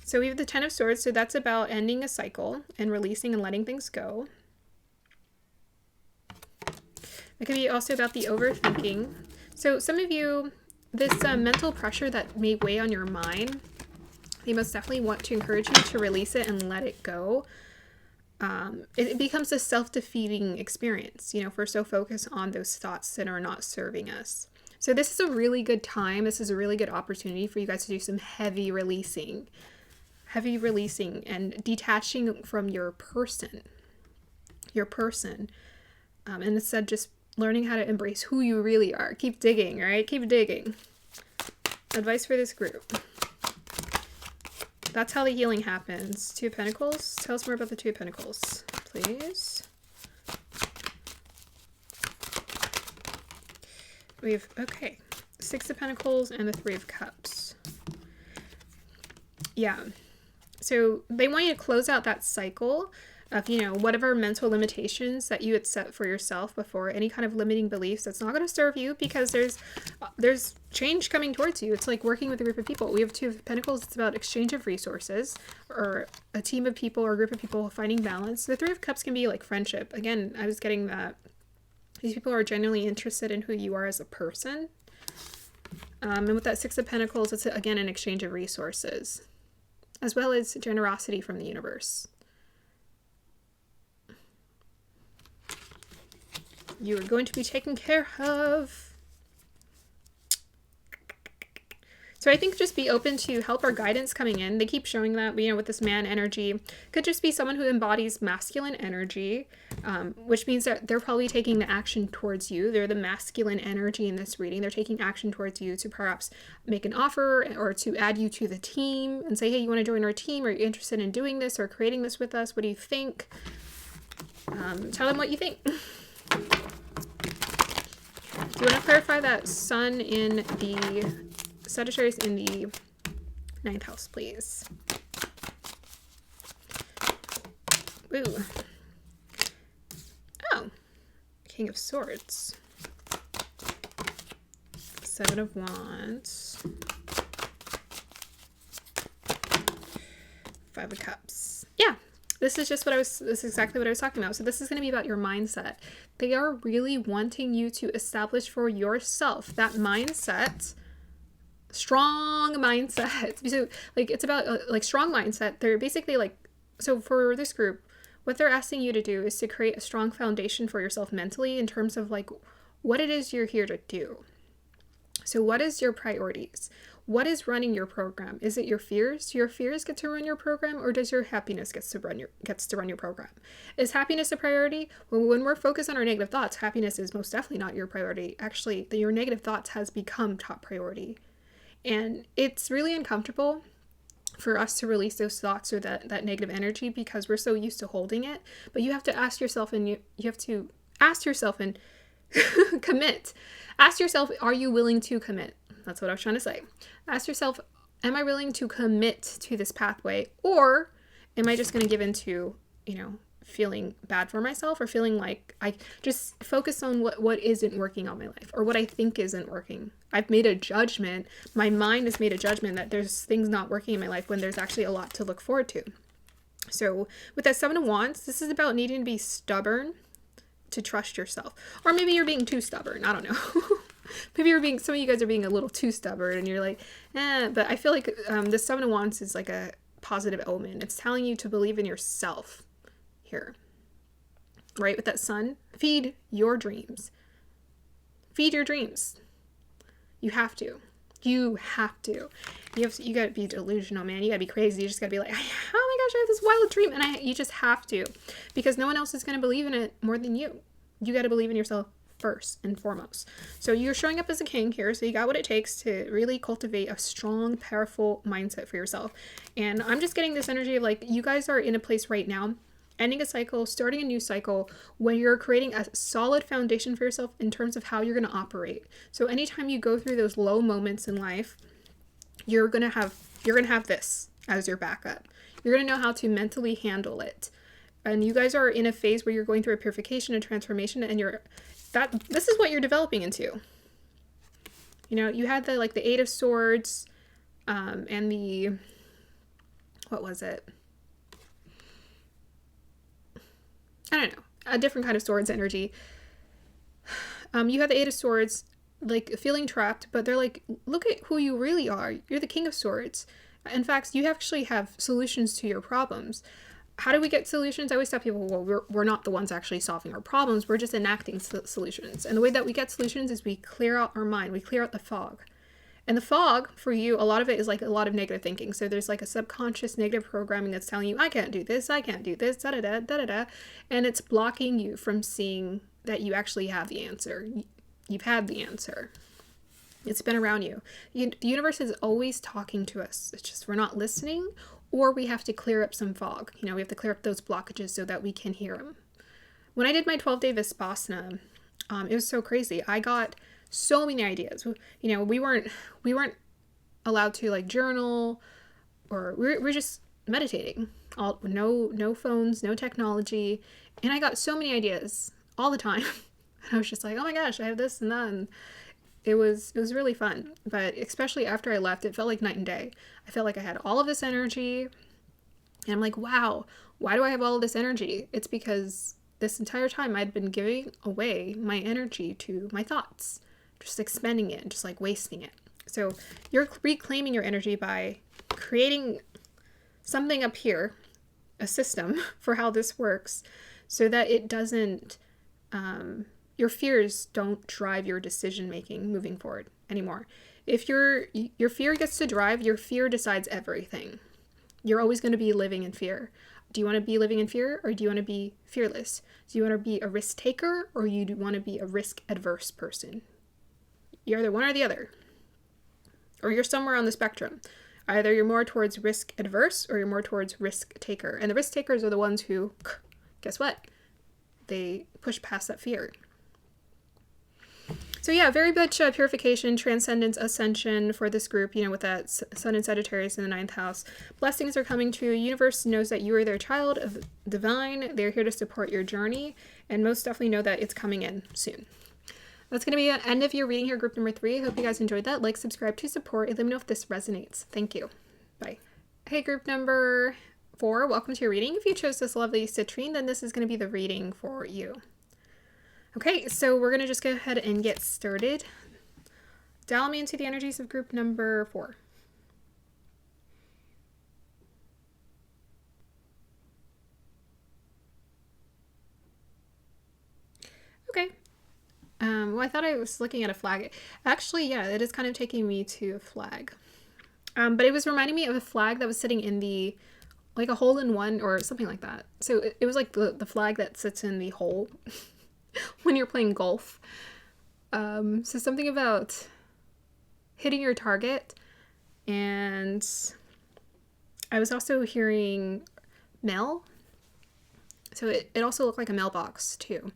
So we have the Ten of Swords, so that's about ending a cycle and releasing and letting things go. It could be also about the overthinking. So some of you, this mental pressure that may weigh on your mind, they most definitely want to encourage you to release it and let it go. It becomes a self-defeating experience, you know, if we're so focused on those thoughts that are not serving us. So this is a really good time. This is a really good opportunity for you guys to do some heavy releasing and detaching from your person. And instead just learning how to embrace who you really are. Keep digging, right? Keep digging. Advice for this group. That's how the healing happens. Two of Pentacles. Tell us more about the Two of Pentacles, please. We have, okay, Six of Pentacles and the Three of Cups. Yeah. So they want you to close out that cycle of, you know, whatever mental limitations that you had set for yourself before, any kind of limiting beliefs that's not going to serve you, because there's change coming towards you. It's like working with a group of people. We have Two of Pentacles. It's about exchange of resources, or a team of people or a group of people finding balance. The Three of Cups can be like friendship. Again, I was getting that these people are genuinely interested in who you are as a person. And with that Six of Pentacles, it's again an exchange of resources, as well as generosity from the universe. You are going to be taken care of. So I think just be open to help or guidance coming in. They keep showing that, you know, with this man energy, could just be someone who embodies masculine energy, which means that they're probably taking the action towards you. They're the masculine energy in this reading. They're taking action towards you to perhaps make an offer or to add you to the team and say, hey, you want to join our team? Are you interested in doing this or creating this with us? What do you think? Tell them what you think. Do you want to clarify that Sun in the Sagittarius in the 9th house, please? Ooh. Oh. King of Swords. Seven of Wands. Five of Cups. Yeah. This is exactly what I was talking about. So this is going to be about your mindset. They are really wanting you to establish for yourself that mindset, strong mindset. So like, it's about like strong mindset. They're basically like, so for this group, what they're asking you to do is to create a strong foundation for yourself mentally in terms of like what it is you're here to do. So what is your priorities? What is running your program? Is it your fears? Do your fears get to run your program, or does your happiness gets to run your program? Is happiness a priority? Well, when we're focused on our negative thoughts, happiness is most definitely not your priority. Actually, your negative thoughts has become top priority. And it's really uncomfortable for us to release those thoughts or that negative energy because we're so used to holding it. But you have to ask yourself, and you have to ask yourself and commit. Ask yourself, are you willing to commit? That's what I was trying to say. Ask yourself, am I willing to commit to this pathway, or am I just going to give into, you know, feeling bad for myself, or feeling like I just focus on what isn't working on my life, or what I think isn't working. I've made a judgment. My mind has made a judgment that there's things not working in my life when there's actually a lot to look forward to. So with that Seven of Wands, this is about needing to be stubborn to trust yourself. Or maybe you're being too stubborn. I don't know. Maybe some of you guys are being a little too stubborn and you're like, but I feel like the Seven of Wands is like a positive omen. It's telling you to believe in yourself here. right? With that sun, feed your dreams. Feed your dreams. You have to. You have to. You gotta be delusional, man. You gotta be crazy. You just gotta be like, oh my gosh, I have this wild dream. And you just have to. Because no one else is gonna believe in it more than you. You gotta believe in yourself first and foremost. So you're showing up as a king here. So you got what it takes to really cultivate a strong, powerful mindset for yourself. And I'm just getting this energy of like, you guys are in a place right now, ending a cycle, starting a new cycle, when you're creating a solid foundation for yourself in terms of how you're going to operate. So anytime you go through those low moments in life, you're going to have this as your backup. You're going to know how to mentally handle it. And you guys are in a phase where you're going through a purification and transformation, and this is what you're developing into. You know, you had the Eight of Swords, and the, what was it? I don't know, a different kind of swords energy. You have the Eight of Swords, like feeling trapped, but they're like, look at who you really are. You're the King of Swords. In fact, you actually have solutions to your problems. How do we get solutions? I always tell people, well, we're not the ones actually solving our problems. We're just enacting solutions. And the way that we get solutions is we clear out our mind. We clear out the fog. And the fog, for you, a lot of it is like a lot of negative thinking. So there's like a subconscious negative programming that's telling you, I can't do this, da da da, da da da. And it's blocking you from seeing that you actually have the answer. You've had the answer. It's been around you. The universe is always talking to us. It's just we're not listening, or we have to clear up some fog. You know, we have to clear up those blockages so that we can hear them. When I did my 12-day Vipassana, it was so crazy. I got so many ideas. You know, we weren't allowed to like journal, or we're just meditating. No phones, no technology, and I got so many ideas all the time. And I was just like, oh my gosh, I have this and that, and it was really fun. But especially after I left, it felt like night and day. I felt like I had all of this energy, and I'm like, wow, why do I have all of this energy? It's because this entire time I'd been giving away my energy to my thoughts, just expending it, just like wasting it. So you're reclaiming your energy by creating something up here, a system for how this works, so that it doesn't, your fears don't drive your decision making moving forward anymore. If your fear gets to drive, your fear decides everything. You're always going to be living in fear. Do you want to be living in fear, or do you want to be fearless? Do you want to be a risk taker, or you want to be a risk adverse person? You're either one or the other. Or you're somewhere on the spectrum. Either you're more towards risk adverse, or you're more towards risk taker. And the risk takers are the ones who, guess what? They push past that fear. So yeah, very much purification, transcendence, ascension for this group, you know, with that sun and Sagittarius in the 9th house. Blessings are coming to you. Universe knows that you are their child of divine. They're here to support your journey, and most definitely know that it's coming in soon. That's going to be the end of your reading here, group number 3. I hope you guys enjoyed that. Like, subscribe to support, and let me know if this resonates. Thank you. Bye. Hey, group number 4, welcome to your reading. If you chose this lovely citrine, then this is going to be the reading for you. Okay, so we're going to just go ahead and get started. Dial me into the energies of group number 4. Okay. Well, I thought I was looking at a flag. Actually, yeah, it is kind of taking me to a flag. But it was reminding me of a flag that was sitting in the, like a hole-in-one or something like that. So it was like the flag that sits in the hole when you're playing golf. So something about hitting your target. And I was also hearing mail. So it also looked like a mailbox too.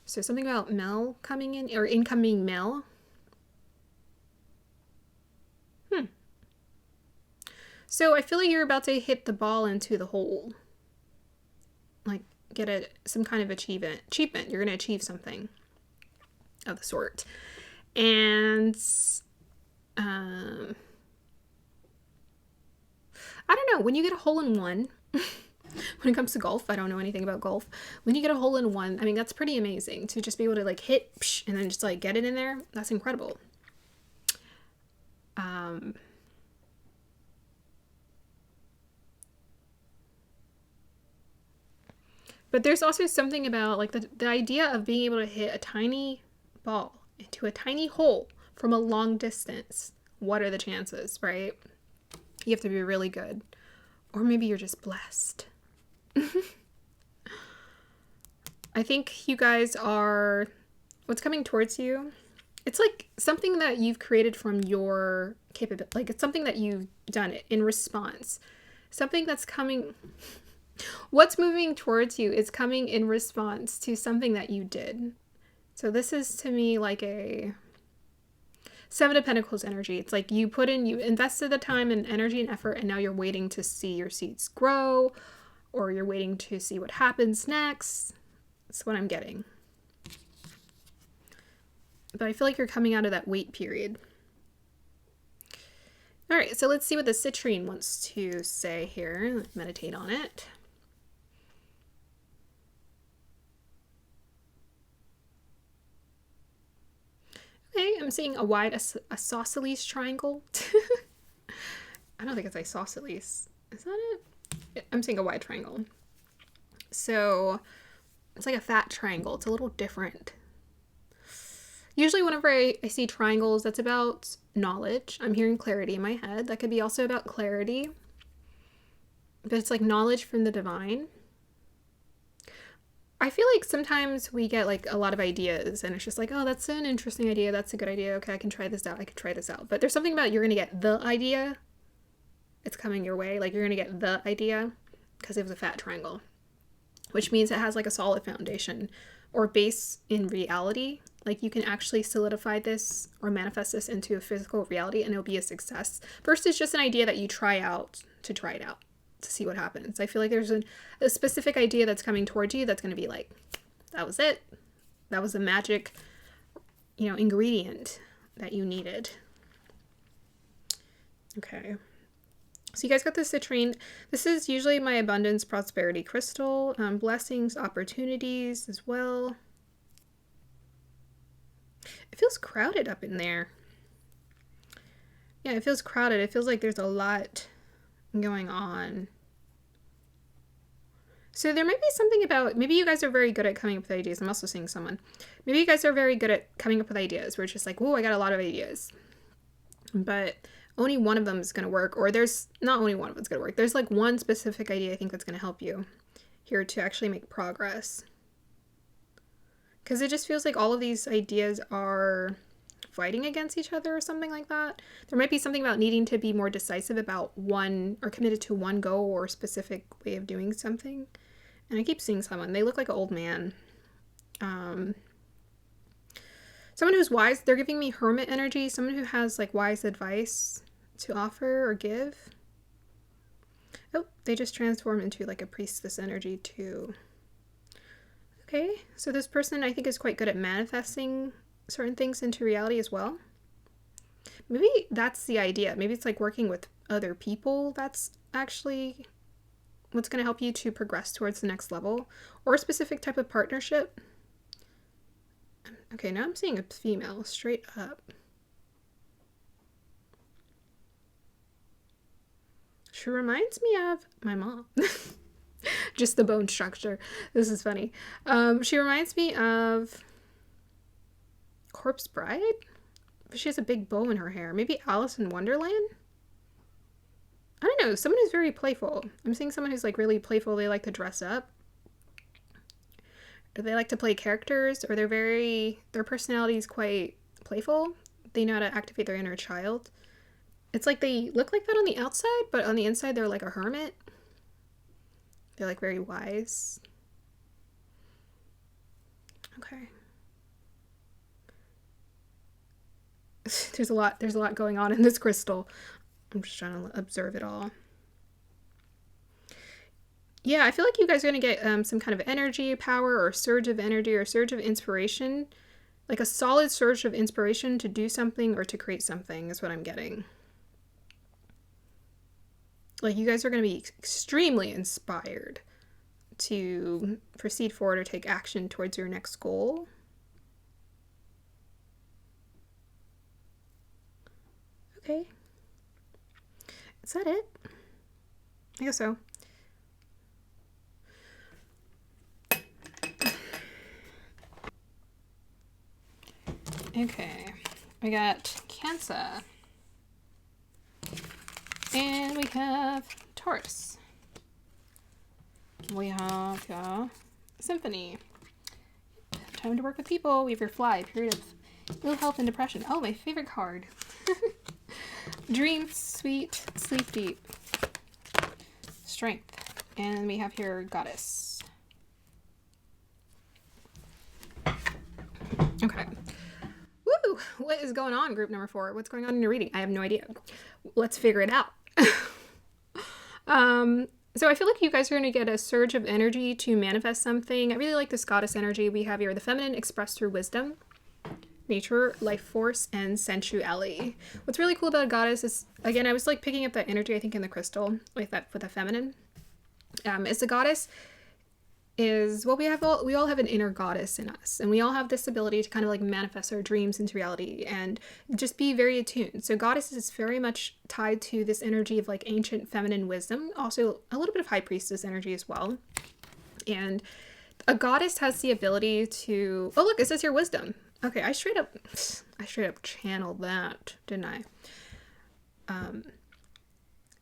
So something about mail coming in, or incoming mail. So I feel like you're about to hit the ball into the hole. Like get some kind of achievement. You're going to achieve something of the sort. And I don't know, when you get a hole in one, when it comes to golf, I don't know anything about golf. When you get a hole in one, I mean, that's pretty amazing to just be able to like hit and then just like get it in there. That's incredible. But there's also something about like the idea of being able to hit a tiny ball into a tiny hole from a long distance. What are the chances, right? You have to be really good. Or maybe you're just blessed. I think you guys are, what's coming towards you, it's like something that you've created from your capability. Like it's something that you've done it in response. Something that's coming, what's moving towards you is coming in response to something that you did. So this is to me like a Seven of Pentacles energy. It's like you invested the time and energy and effort, and now you're waiting to see your seeds grow, or you're waiting to see what happens next. That's what I'm getting. But I feel like you're coming out of that wait period. All right, so let's see what the citrine wants to say here. Let's meditate on it. Okay, I'm seeing a wide isosceles triangle. I don't think it's isosceles. Is that it? I'm seeing a wide triangle. So it's like a fat triangle. It's a little different. Usually whenever I see triangles, that's about knowledge. I'm hearing clarity in my head. That could be also about clarity. But it's like knowledge from the divine. I feel like sometimes we get like a lot of ideas and it's just like, oh, that's an interesting idea. That's a good idea. Okay, I can try this out. I can try this out. But there's something about you're going to get the idea. It's coming your way. Like you're going to get the idea because it was a fat triangle, which means it has like a solid foundation or base in reality. Like you can actually solidify this or manifest this into a physical reality and it'll be a success. First, it's just an idea that you try out to try it out, to see what happens. I feel like there's a specific idea that's coming towards you that's going to be like, that was it. That was the magic, ingredient that you needed. Okay. So you guys got the citrine. This is usually my abundance prosperity crystal. Blessings, opportunities as well. It feels crowded up in there. Yeah, it feels crowded. It feels like there's a lot going on. So there might be something about, maybe you guys are very good at coming up with ideas. I'm also seeing someone. Maybe you guys are very good at coming up with ideas where it's just like, whoa, I got a lot of ideas. But only one of them is going to work. Or there's not only one of them's going to work. There's like one specific idea I think that's going to help you here to actually make progress. Because it just feels like all of these ideas are fighting against each other or something like that. There might be something about needing to be more decisive about one or committed to one goal or specific way of doing something. And I keep seeing someone. They look like an old man. Someone who's wise. They're giving me hermit energy. Someone who has like wise advice to offer or give. Oh, they just transform into like a priestess energy too. Okay, so this person I think is quite good at manifesting certain things into reality as well. Maybe that's the idea. Maybe it's like working with other people. That's actually what's going to help you to progress towards the next level or a specific type of partnership. Okay, now I'm seeing a female straight up. She reminds me of my mom. Just the bone structure. This is funny. She reminds me of Corpse Bride. She has a big bow in her hair. Maybe Alice in Wonderland? I don't know. Someone who's very playful. I'm seeing someone who's like really playful. They like to dress up. Or they like to play characters. Or their personality is quite playful. They know how to activate their inner child. It's like they look like that on the outside, but on the inside they're like a hermit. They're like very wise. Okay. There's a lot going on in this crystal. I'm just trying to observe it all. Yeah, I feel like you guys are going to get some kind of energy, power, or surge of energy, or surge of inspiration. Like a solid surge of inspiration to do something or to create something is what I'm getting. Like you guys are going to be extremely inspired to proceed forward or take action towards your next goal. Okay. Is that it? I guess so. Okay, we got Cancer. And we have Taurus. We have Symphony. Time to work with people. We have your Fly, period of ill health and depression. Oh, my favorite card. Dream, Sweet, Sleep Deep. Strength. And we have here Goddess. Okay. Woo! What is going on, group number 4? What's going on in your reading? I have no idea. Let's figure it out. So I feel like you guys are going to get a surge of energy to manifest something. I really like this goddess energy. We have here the feminine expressed through wisdom, nature, life force, and sensuality. What's really cool about a goddess is, again, I was like picking up that energy, I think, in the crystal with the feminine. Is the goddess is, well, we all have an inner goddess in us, and we all have this ability to kind of like manifest our dreams into reality and just be very attuned. So goddess is very much tied to this energy of like ancient feminine wisdom, also a little bit of high priestess energy as well. And a goddess has the ability to, oh look, it says here wisdom. Okay, I straight up channeled that, didn't I?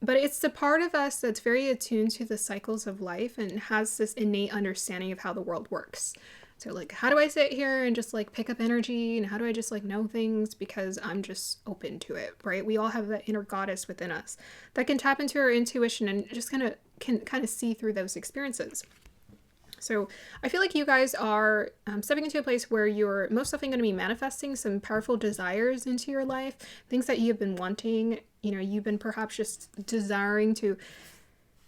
But it's the part of us that's very attuned to the cycles of life and has this innate understanding of how the world works. So like, how do I sit here and just like pick up energy, and how do I just like know things because I'm just open to it, right? We all have that inner goddess within us that can tap into our intuition and just can kind of see through those experiences. So I feel like you guys are stepping into a place where you're most definitely going to be manifesting some powerful desires into your life, things that you've been wanting. You know, you've been perhaps just desiring to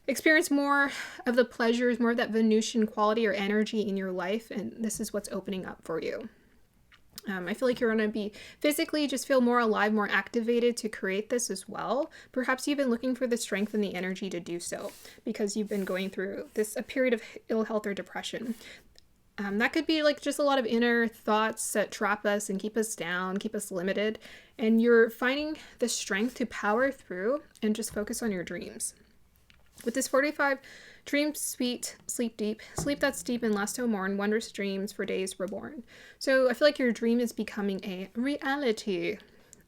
experience more of the pleasures, more of that Venusian quality or energy in your life, and this is what's opening up for you. I feel like you're going to be physically just feel more alive, more activated to create this as well. Perhaps you've been looking for the strength and the energy to do so because you've been going through a period of ill health or depression. That could be like just a lot of inner thoughts that trap us and keep us down, keep us limited. And you're finding the strength to power through and just focus on your dreams. With this 45, dream sweet, sleep deep, sleep that's deep and last till morn, wondrous dreams for days reborn. So I feel like your dream is becoming a reality,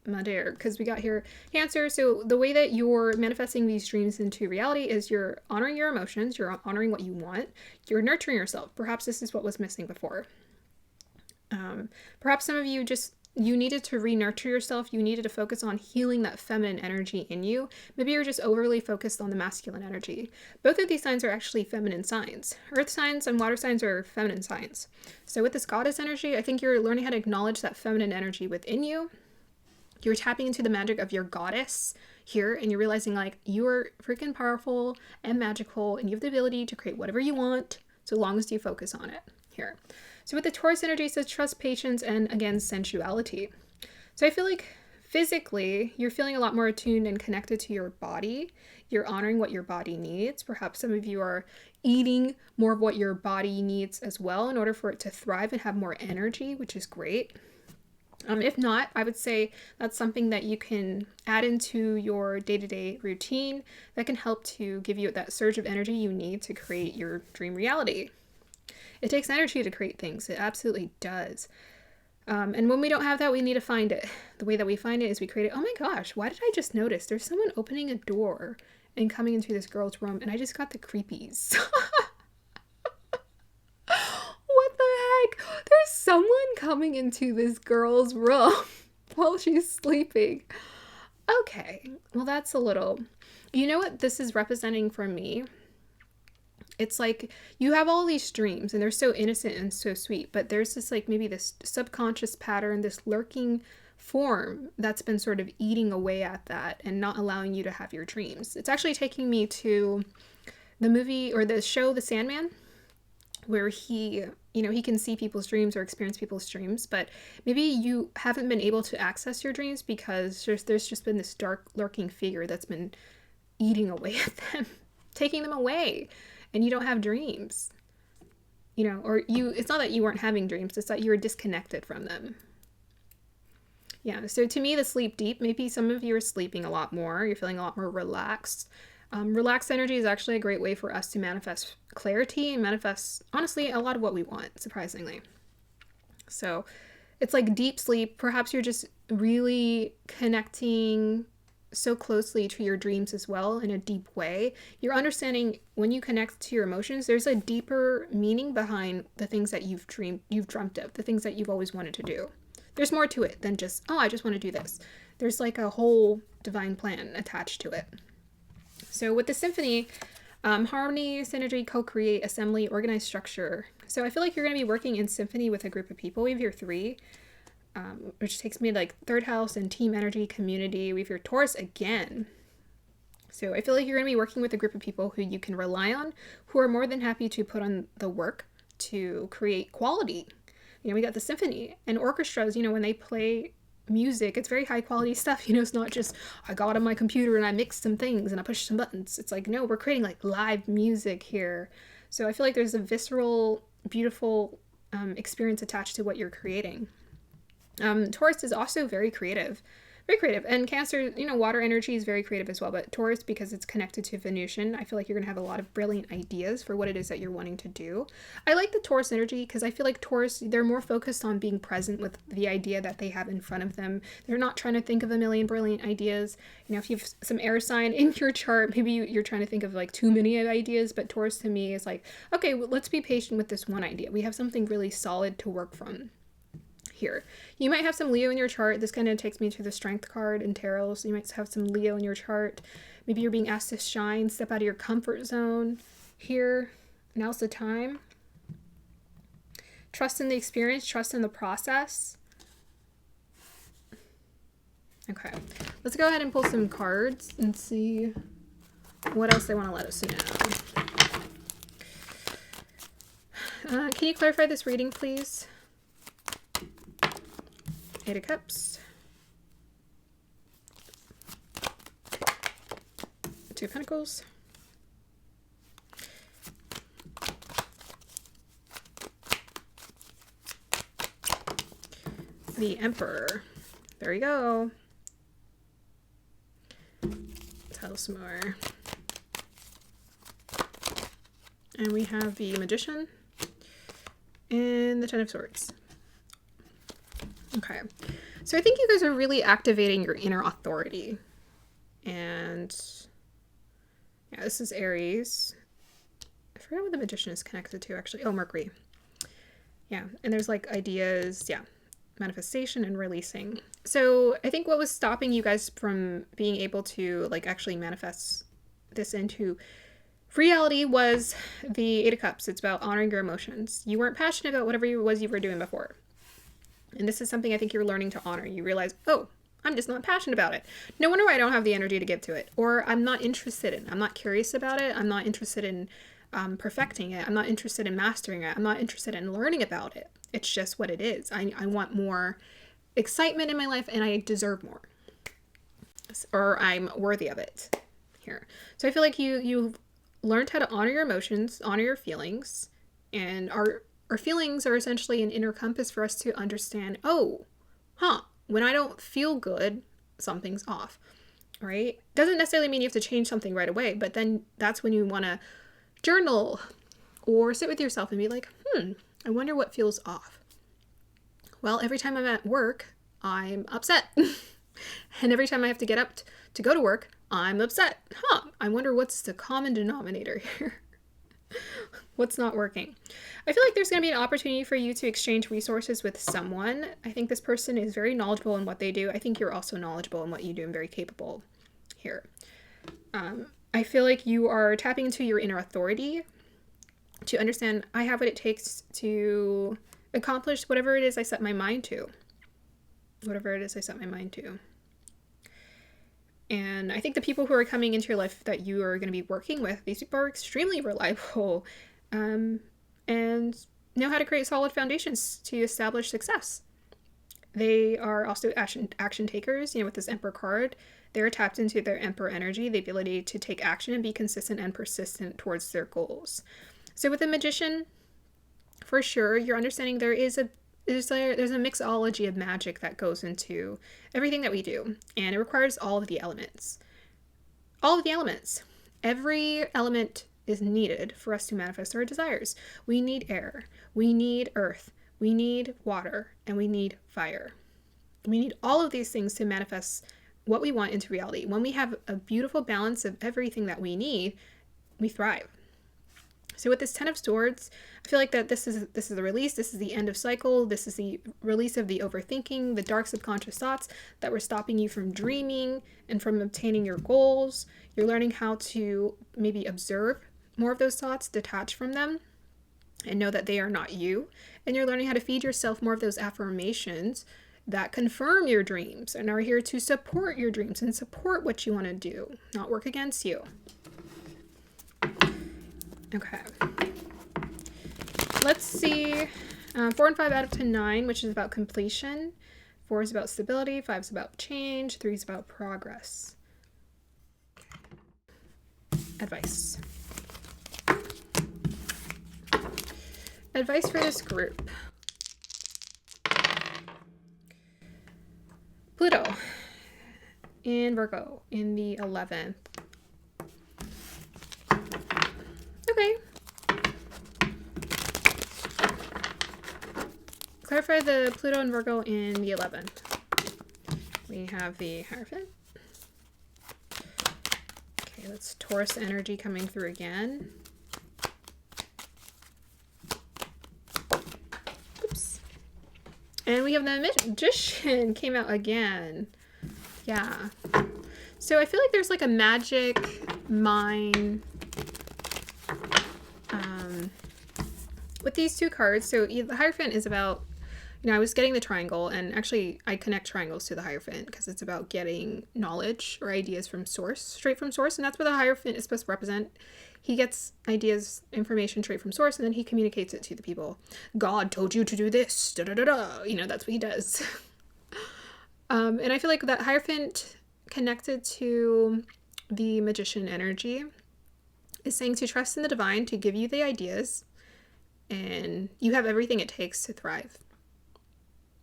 my dear, because we got here Cancer. So the way that you're manifesting these dreams into reality is you're honoring your emotions, you're honoring what you want, you're nurturing yourself. Perhaps this is what was missing before. Perhaps some of you you needed to re-nurture yourself. You needed to focus on healing that feminine energy in you. Maybe you're just overly focused on the masculine energy. Both of these signs are actually feminine signs. Earth signs and water signs are feminine signs. So with this goddess energy, I think you're learning how to acknowledge that feminine energy within you. You're tapping into the magic of your goddess here, and you're realizing like you're freaking powerful and magical, and you have the ability to create whatever you want so long as you focus on it here. So with the Taurus energy, it says trust, patience, and again, sensuality. So I feel like physically, you're feeling a lot more attuned and connected to your body. You're honoring what your body needs. Perhaps some of you are eating more of what your body needs as well in order for it to thrive and have more energy, which is great. If not, I would say that's something that you can add into your day-to-day routine that can help to give you that surge of energy you need to create your dream reality. It takes energy to create things. It absolutely does. And when we don't have that, we need to find it. The way that we find it is we create it. Oh my gosh, why did I just notice there's someone opening a door and coming into this girl's room, and I just got the creepies. What the heck? There's someone coming into this girl's room while she's sleeping. Okay, well that's a little... You know what this is representing for me? It's like you have all these dreams and they're so innocent and so sweet, but there's this like maybe this subconscious pattern, this lurking form that's been sort of eating away at that and not allowing you to have your dreams. It's actually taking me to the movie or the show The Sandman, where he can see people's dreams or experience people's dreams, but maybe you haven't been able to access your dreams because there's just been this dark lurking figure that's been eating away at them, taking them away. And you don't have dreams, it's not that you weren't having dreams, it's that you were disconnected from them. Yeah, so to me, the sleep deep, maybe some of you are sleeping a lot more, you're feeling a lot more relaxed. Relaxed energy is actually a great way for us to manifest clarity and manifest, honestly, a lot of what we want, surprisingly. So It's like deep sleep. Perhaps you're just really connecting so closely to your dreams as well in a deep way. You're understanding when you connect to your emotions, there's a deeper meaning behind the things that you've dreamt of, the things that you've always wanted to do. There's more to it than just, oh, I just want to do this. There's like a whole divine plan attached to it. So with the symphony, harmony, synergy, co-create, assembly, organized structure. So I feel like you're going to be working in symphony with a group of people. We have your 3, which takes me to like 3rd house and team energy, community. We have your Taurus again. So I feel like you're going to be working with a group of people who you can rely on, who are more than happy to put on the work to create quality. You know, we got the symphony and orchestras, you know, when they play music, it's very high quality stuff. You know, it's not just I got on my computer and I mixed some things and I pushed some buttons. It's like, no, we're creating like live music here. So I feel like there's a visceral, beautiful experience attached to what you're creating. Taurus is also very creative, and Cancer, you know, water energy is very creative as well, but Taurus, because it's connected to Venusian, I feel like you're gonna have a lot of brilliant ideas for what it is that you're wanting to do. I like the Taurus energy because I feel like Taurus, they're more focused on being present with the idea that they have in front of them. They're not trying to think of a million brilliant ideas. You know, if you have some air sign in your chart, maybe you're trying to think of like too many ideas, but Taurus to me is like, okay, well, let's be patient with this one idea. We have something really solid to work from here. You might have some Leo in your chart. This kind of takes me to the Strength card in tarot. So you might have some Leo in your chart. Maybe you're being asked to shine, step out of your comfort zone here. Now's the time. Trust in the experience, trust in the process. Okay, let's go ahead and pull some cards and see what else they want to let us know. Can you clarify this reading, please? 8 of Cups, 2 of Pentacles, the Emperor. There we go. Tell some more. And we have the Magician and the 10 of Swords. Okay, so I think you guys are really activating your inner authority. And yeah, this is Aries. I forgot what the Magician is connected to, actually. Oh, Mercury. Yeah, and there's like ideas, yeah, manifestation and releasing. So I think what was stopping you guys from being able to like actually manifest this into reality was the 8 of Cups. It's about honoring your emotions. You weren't passionate about whatever it was you were doing before. And this is something I think you're learning to honor. You realize, oh, I'm just not passionate about it. No wonder why I don't have the energy to give to it. Or I'm not interested in. I'm not curious about it. I'm not interested in perfecting it. I'm not interested in mastering it. I'm not interested in learning about it. It's just what it is. I want more excitement in my life and I deserve more. Or I'm worthy of it here. So I feel like you've learned how to honor your emotions, honor your feelings, and our feelings are essentially an inner compass for us to understand, when I don't feel good, something's off, right? Doesn't necessarily mean you have to change something right away, but then that's when you want to journal or sit with yourself and be like, I wonder what feels off. Well, every time I'm at work, I'm upset. And every time I have to get up to go to work, I'm upset. I wonder what's the common denominator here. What's not working? I feel like there's going to be an opportunity for you to exchange resources with someone. I think this person is very knowledgeable in what they do. I think you're also knowledgeable in what you do and very capable here. I feel like you are tapping into your inner authority to understand I have what it takes to accomplish whatever it is I set my mind to. Whatever it is I set my mind to. And I think the people who are coming into your life that you are going to be working with, these people are extremely reliable and know how to create solid foundations to establish success. They are also action takers, with this Emperor card. They're tapped into their Emperor energy, the ability to take action and be consistent and persistent towards their goals. So with the Magician, for sure, you're understanding there's a mixology of magic that goes into everything that we do, and it requires all of the elements. All of the elements. Every element is needed for us to manifest our desires. We need air. We need earth. we need water, and we need fire. We need all of these things to manifest what we want into reality. When we have a beautiful balance of everything that we need, we thrive. So with this 10 of Swords, I feel like that this is the release. This is the end of cycle. This is the release of the overthinking, the dark subconscious thoughts that were stopping you from dreaming and from obtaining your goals. You're learning how to maybe observe more of those thoughts, detach from them, and know that they are not you. And you're learning how to feed yourself more of those affirmations that confirm your dreams and are here to support your dreams and support what you want to do, not work against you. Okay. Let's see. 4 and 5 add up to 9, which is about completion. 4 is about stability. 5 is about change. 3 is about progress. Advice. Advice for this group. Pluto in Virgo in the 11th. Okay. Clarify the Pluto and Virgo in the 11th. We have the Hierophant. Okay, that's Taurus energy coming through again. Oops. And we have the Magician came out again. Yeah. So I feel like there's like a magic mine with these two cards. So the Hierophant is about, I was getting the triangle, and actually I connect triangles to the Hierophant because it's about getting knowledge or ideas from source, straight from source. And that's what the Hierophant is supposed to represent. He gets ideas, information straight from source, and then he communicates it to the people. God told you to do this. Da, da, da, da. That's what he does. And I feel like that Hierophant connected to the Magician energy is saying to trust in the divine to give you the ideas, and you have everything it takes to thrive.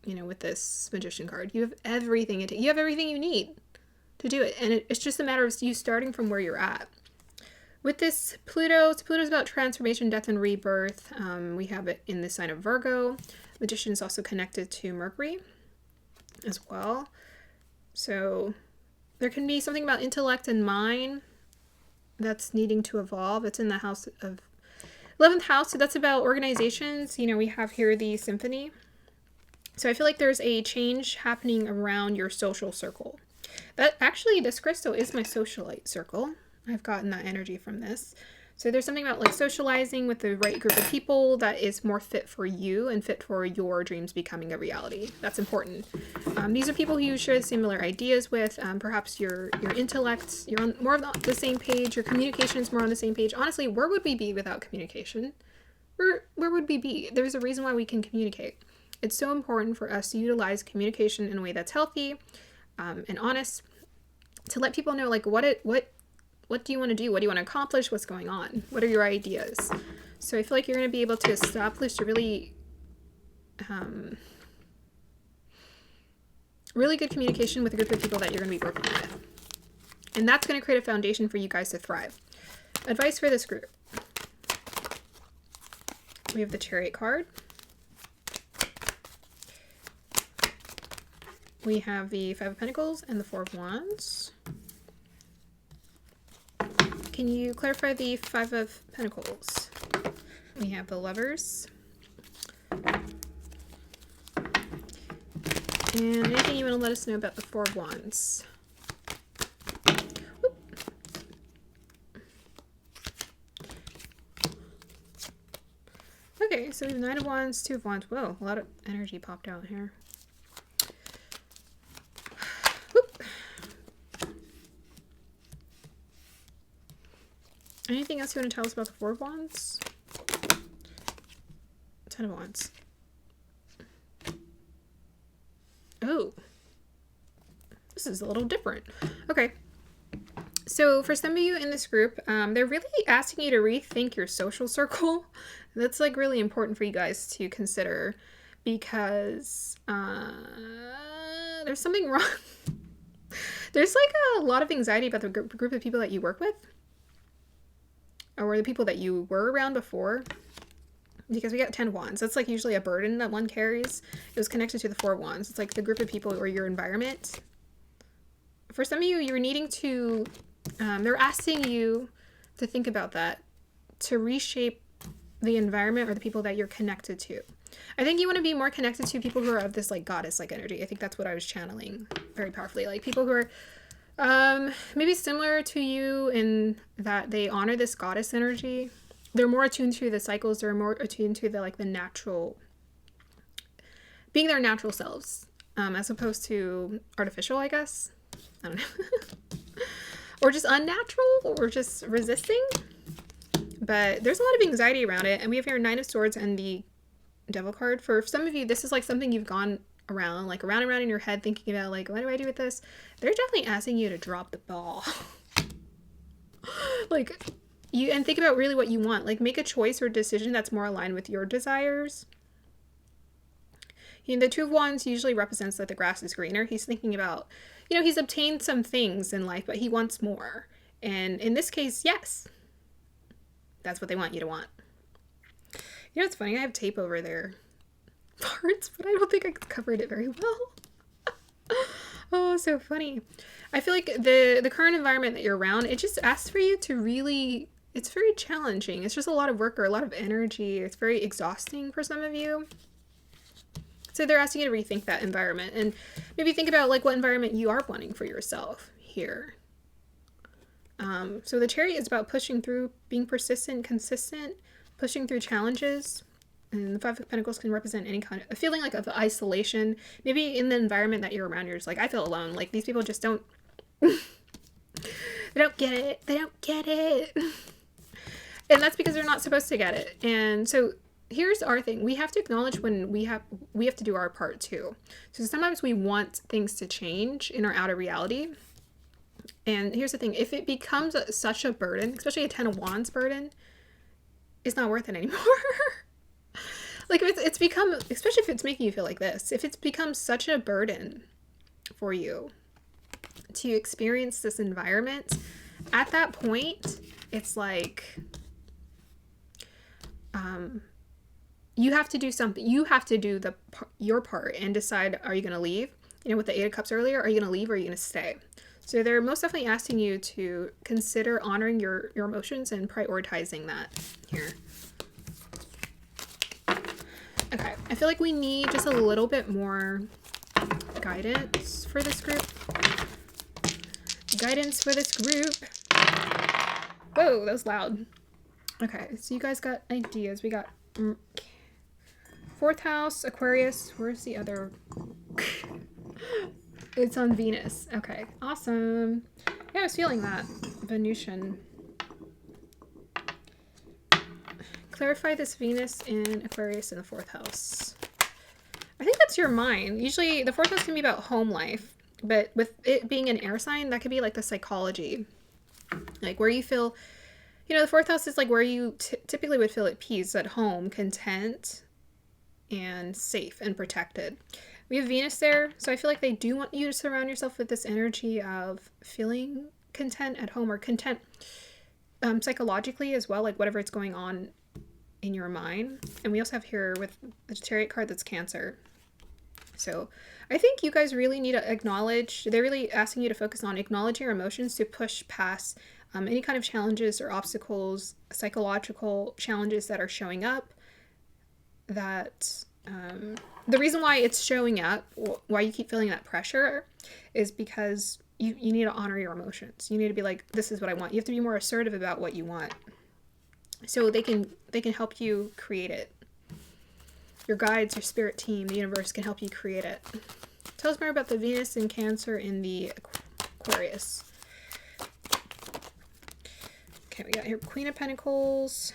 With this Magician card, you have everything you have everything you need to do it, and it's just a matter of you starting from where you're at. With this Pluto's about transformation, death, and rebirth. We have it in the sign of Virgo. Magician is also connected to Mercury as well. So there can be something about intellect and mind that's needing to evolve. It's in the house of 11th house. So that's about organizations. We have here the Symphony. So I feel like there's a change happening around your social circle. That actually, this crystal is my socialite circle. I've gotten that energy from this. So there's something about like socializing with the right group of people that is more fit for you and fit for your dreams becoming a reality. That's important. These are people who you share similar ideas with. Perhaps your intellect, you're on more of the same page. Your communication is more on the same page. Honestly, where would we be without communication? Where would we be? There's a reason why we can communicate. It's so important for us to utilize communication in a way that's healthy and honest, to let people know like what do you want to do? What do you want to accomplish? What's going on? What are your ideas? So I feel like you're going to be able to establish a really good communication with a group of people that you're going to be working with. And that's going to create a foundation for you guys to thrive. Advice for this group. We have the Chariot card. We have the 5 of Pentacles and the 4 of Wands. Can you clarify the 5 of Pentacles? We have the Lovers. And anything you want to let us know about the 4 of Wands? Whoop. Okay, so we have 9 of Wands, 2 of Wands. Whoa, a lot of energy popped out here. Anything else you want to tell us about the 4 of Wands? 10 of Wands. Oh. This is a little different. Okay. So for some of you in this group, they're really asking you to rethink your social circle. That's like really important for you guys to consider because there's something wrong. There's like a lot of anxiety about the group of people that you work with, or the people that you were around before. because we got 10 wands. That's like usually a burden that one carries. It was connected to the 4 wands. It's like the group of people or your environment. For some of you, you're needing to, they're asking you to think about that, to reshape the environment or the people that you're connected to. I think you want to be more connected to people who are of this like goddess-like energy. I think that's what I was channeling very powerfully. Like people who are maybe similar to you in that they honor this goddess energy. They're more attuned to the cycles. They're more attuned to the like the natural, being their natural selves, as opposed to artificial, I guess. I don't know. Or just unnatural, or just resisting. But there's a lot of anxiety around it. And we have here 9 of Swords and the Devil card. For some of you, this is like something you've gone around, like around and around in your head, thinking about like, what do I do with this? They're definitely asking you to drop the ball. Like, and think about really what you want. Like, make a choice or decision that's more aligned with your desires. You know, the 2 of Wands usually represents that the grass is greener. He's thinking about, you know, he's obtained some things in life, but he wants more. And in this case, yes, that's what they want you to want. You know, it's funny. I have tape over their parts, but I don't think I covered it very well. Oh, so funny. I feel like the current environment that you're around, it just asks for you to really, it's very challenging. It's just a lot of work or a lot of energy. It's very exhausting for some of you. So they're asking you to rethink that environment and maybe think about like what environment you are wanting for yourself here. So the Chariot is about pushing through, being persistent, consistent, pushing through challenges. And the 5 of Pentacles can represent any kind of a feeling like of isolation. Maybe in the environment that you're around, you're just like, I feel alone. Like these people just don't, they don't get it. They don't get it. And that's because they're not supposed to get it. And so here's our thing. We have to acknowledge when we have to do our part too. So sometimes we want things to change in our outer reality. And here's the thing. If it becomes such a burden, especially a 10 of Wands burden, it's not worth it anymore. Like if it's become, especially if it's making you feel like this, if it's become such a burden for you to experience this environment, at that point, it's like, you have to do something. You have to do your part and decide, are you going to leave? You know, with the 8 of Cups earlier, are you going to leave or are you going to stay? So they're most definitely asking you to consider honoring your emotions and prioritizing that here. Okay, I feel like we need just a little bit more guidance for this group. Guidance for this group. Whoa, that was loud. Okay, so you guys got ideas. We got 4th house, Aquarius. Where's the other? It's on Venus. Okay, awesome. Yeah, I was feeling that. Venusian. Clarify this Venus in Aquarius in the 4th house. I think that's your mind. Usually the 4th house can be about home life, but with it being an air sign, that could be like the psychology. Like where you feel, you know, the 4th house is like where you typically would feel at peace, at home, content, and safe and protected. We have Venus there, so I feel like they do want you to surround yourself with this energy of feeling content at home or content psychologically as well, like whatever it's going on in your mind. And we also have here with the Chariot card that's Cancer. So I think you guys really need to acknowledge, they're really asking you to focus on acknowledging your emotions to push past any kind of challenges or obstacles, psychological challenges that are showing up. That the reason why it's showing up, why you keep feeling that pressure, is because you need to honor your emotions. You need to be like, this is what I want. You have to be more assertive about what you want. So they can help you create it. Your guides, your spirit team, the universe can help you create it. Tell us more about the Venus in Cancer in the Aquarius. Okay, we got here Queen of Pentacles.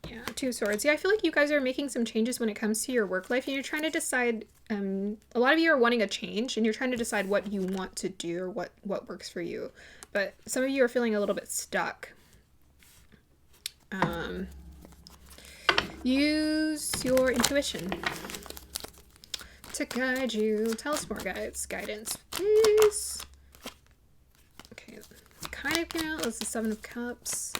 Yeah, 2 of Swords. Yeah, I feel like you guys are making some changes when it comes to your work life, and you're trying to decide, a lot of you are wanting a change, and you're trying to decide what you want to do or what works for you. But some of you are feeling a little bit stuck. Use your intuition to guide you. Tell us more, guidance, please. Okay, kind of, you know, this is the 7 of Cups.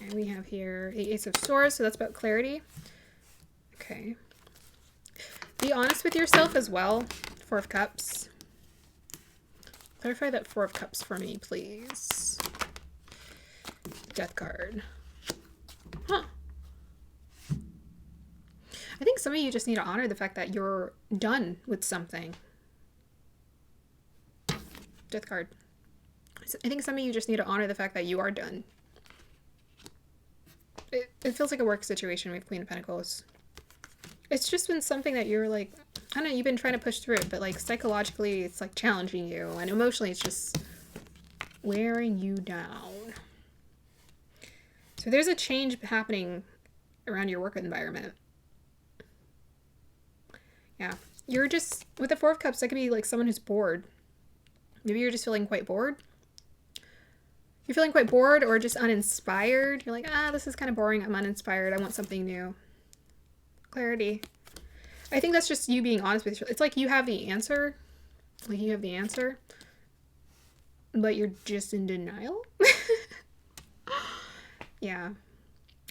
Okay, we have here the Ace of Swords, so that's about clarity. Okay. Be honest with yourself as well. Four of Cups. Clarify that Four of Cups for me, please. Death card. Huh. I think some of you just need to honor the fact that you're done with something. Death card. I think some of you just need to honor the fact that you are done. It feels like a work situation with Queen of Pentacles. It's just been something that you're like, I don't know, you've been trying to push through it, but like psychologically it's like challenging you, and emotionally it's just wearing you down. So there's a change happening around your work environment. Yeah. You're just, with the Four of Cups, that could be like someone who's bored. Maybe you're just feeling quite bored. You're feeling quite bored or just uninspired. You're like, this is kind of boring. I'm uninspired. I want something new. Clarity. I think that's just you being honest with yourself. It's like you have the answer. Like you have the answer. But you're just in denial. Yeah.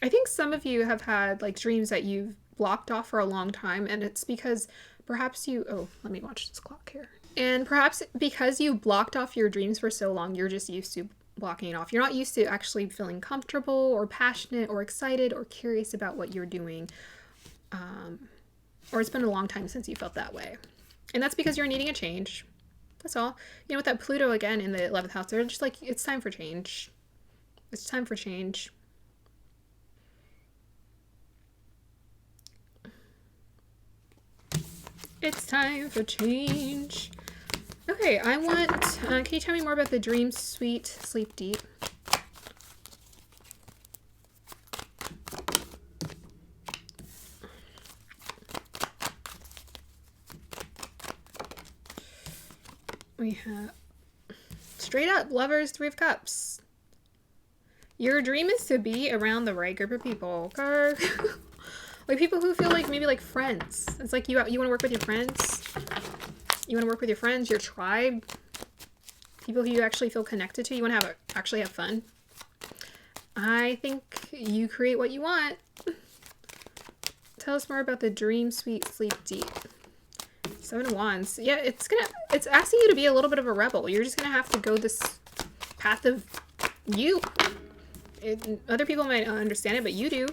I think some of you have had like dreams that you've blocked off for a long time. And it's because perhaps you... Oh, let me watch this clock here. And perhaps because you blocked off your dreams for so long, you're just used to blocking it off. You're not used to actually feeling comfortable or passionate or excited or curious about what you're doing. Or it's been a long time since you felt that way. And that's because you're needing a change. That's all. You know, with that Pluto again in the 11th house, they're just like, it's time for change. It's time for change. It's time for change. Okay, I want, can you tell me more about the Dream Sweet, Sleep Deep? We have straight up Lovers, Three of Cups. Your dream is to be around the right group of people. Like people who feel like maybe like friends. It's like you want to work with your friends. You want to work with your friends, your tribe. People who you actually feel connected to. You want to actually have fun. I think you create what you want. Tell us more about the Dream Sweet Sleep Deep. Seven of Wands. Yeah, it's asking you to be a little bit of a rebel. You're just gonna have to go this path of you. Other people might not understand it, but you do.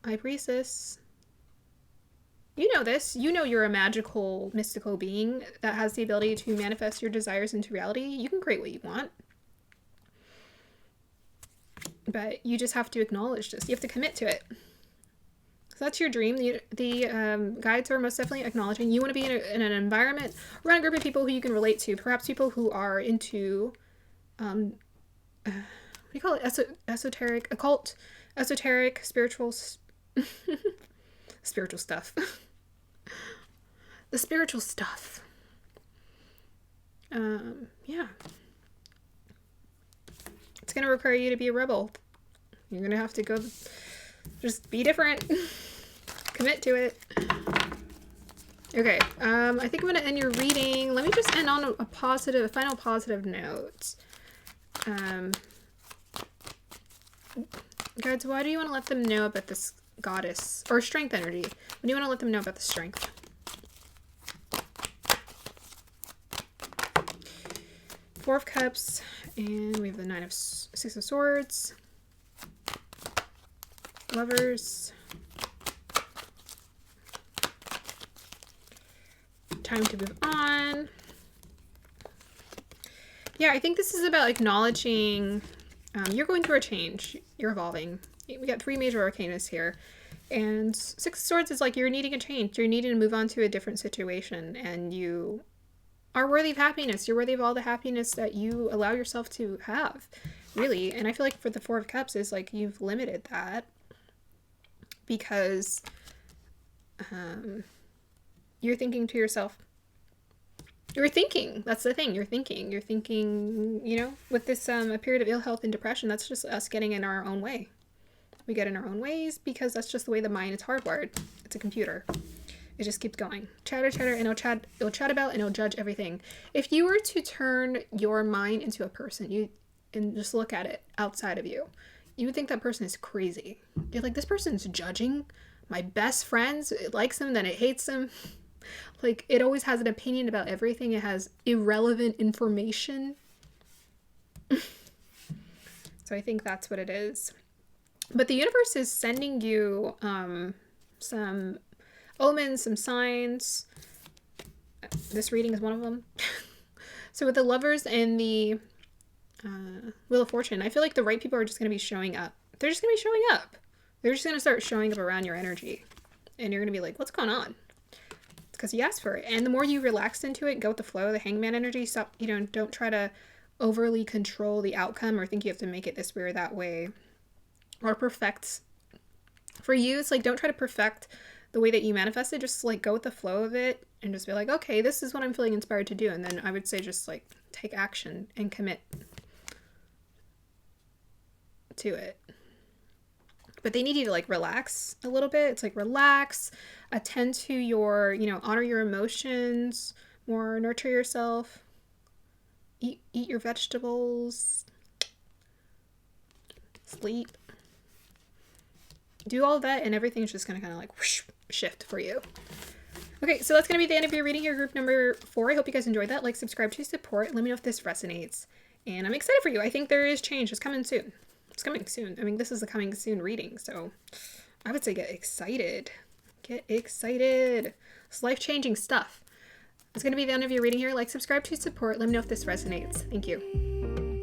High Priestess. You know this. You know you're a magical, mystical being that has the ability to manifest your desires into reality. You can create what you want. But you just have to acknowledge this. You have to commit to it. So that's your dream. The guides are most definitely acknowledging you want to be in an environment around a group of people who you can relate to. Perhaps people who are into, what do you call it? Esoteric, occult, esoteric, spiritual, spiritual stuff. The spiritual stuff. Yeah. It's going to require you to be a rebel. You're going to have to go, just be different. Commit to it. Okay, I think I'm going to end your reading. Let me just end on a final positive note. Guides, why do you want to let them know about this goddess, or strength energy? What do you want to let them know about the strength? Four of Cups, and we have the Six of Swords. Lovers. Time to move on. Yeah, I think this is about acknowledging you're going through a change. You're evolving. We got three major arcanas here. And Six of Swords is like you're needing a change. You're needing to move on to a different situation. And you are worthy of happiness. You're worthy of all the happiness that you allow yourself to have. Really. And I feel like for the Four of Cups is like you've limited that. Because you're thinking to yourself, that's the thing, you're thinking, you know, with this a period of ill health and depression, that's just us getting in our own way. We get in our own ways because that's just the way the mind is hardwired. It's a computer. It just keeps going. Chatter, and it'll chat about and it'll judge everything. If you were to turn your mind into a person, and just look at it outside of you, you would think that person is crazy. You're like, this person's judging my best friends. It likes them, then it hates them. Like, it always has an opinion about everything. It has irrelevant information. So I think that's what it is. But the universe is sending you some omens, some signs. This reading is one of them. So with the Lovers and the Wheel of Fortune, I feel like the right people are just going to be showing up. They're just going to be showing up. They're just going to start showing up around your energy. And you're going to be like, what's going on? It's because you asked for it. And the more you relax into it, go with the flow, the Hangman energy, stop, don't try to overly control the outcome or think you have to make it this way or that way. Or perfect. For you, it's like, don't try to perfect the way that you manifest it. Just like go with the flow of it and just be like, okay, this is what I'm feeling inspired to do. And then I would say just like take action and commit to it. But they need you to like relax a little bit. It's like relax, attend to your, honor your emotions more, nurture yourself, eat your vegetables, sleep, do all that, and everything's just going to kind of like whoosh, shift for you. Okay, so that's going to be the end of your reading here, group number 4. I hope you guys enjoyed that. Like, subscribe to support. Let me know if this resonates. And I'm excited for you. I think there is change. It's coming soon. It's coming soon. I mean, this is a coming soon reading, so I would say get excited. Get excited. It's life-changing stuff. It's going to be the end of your reading here. Like, subscribe to support. Let me know if this resonates. Thank you.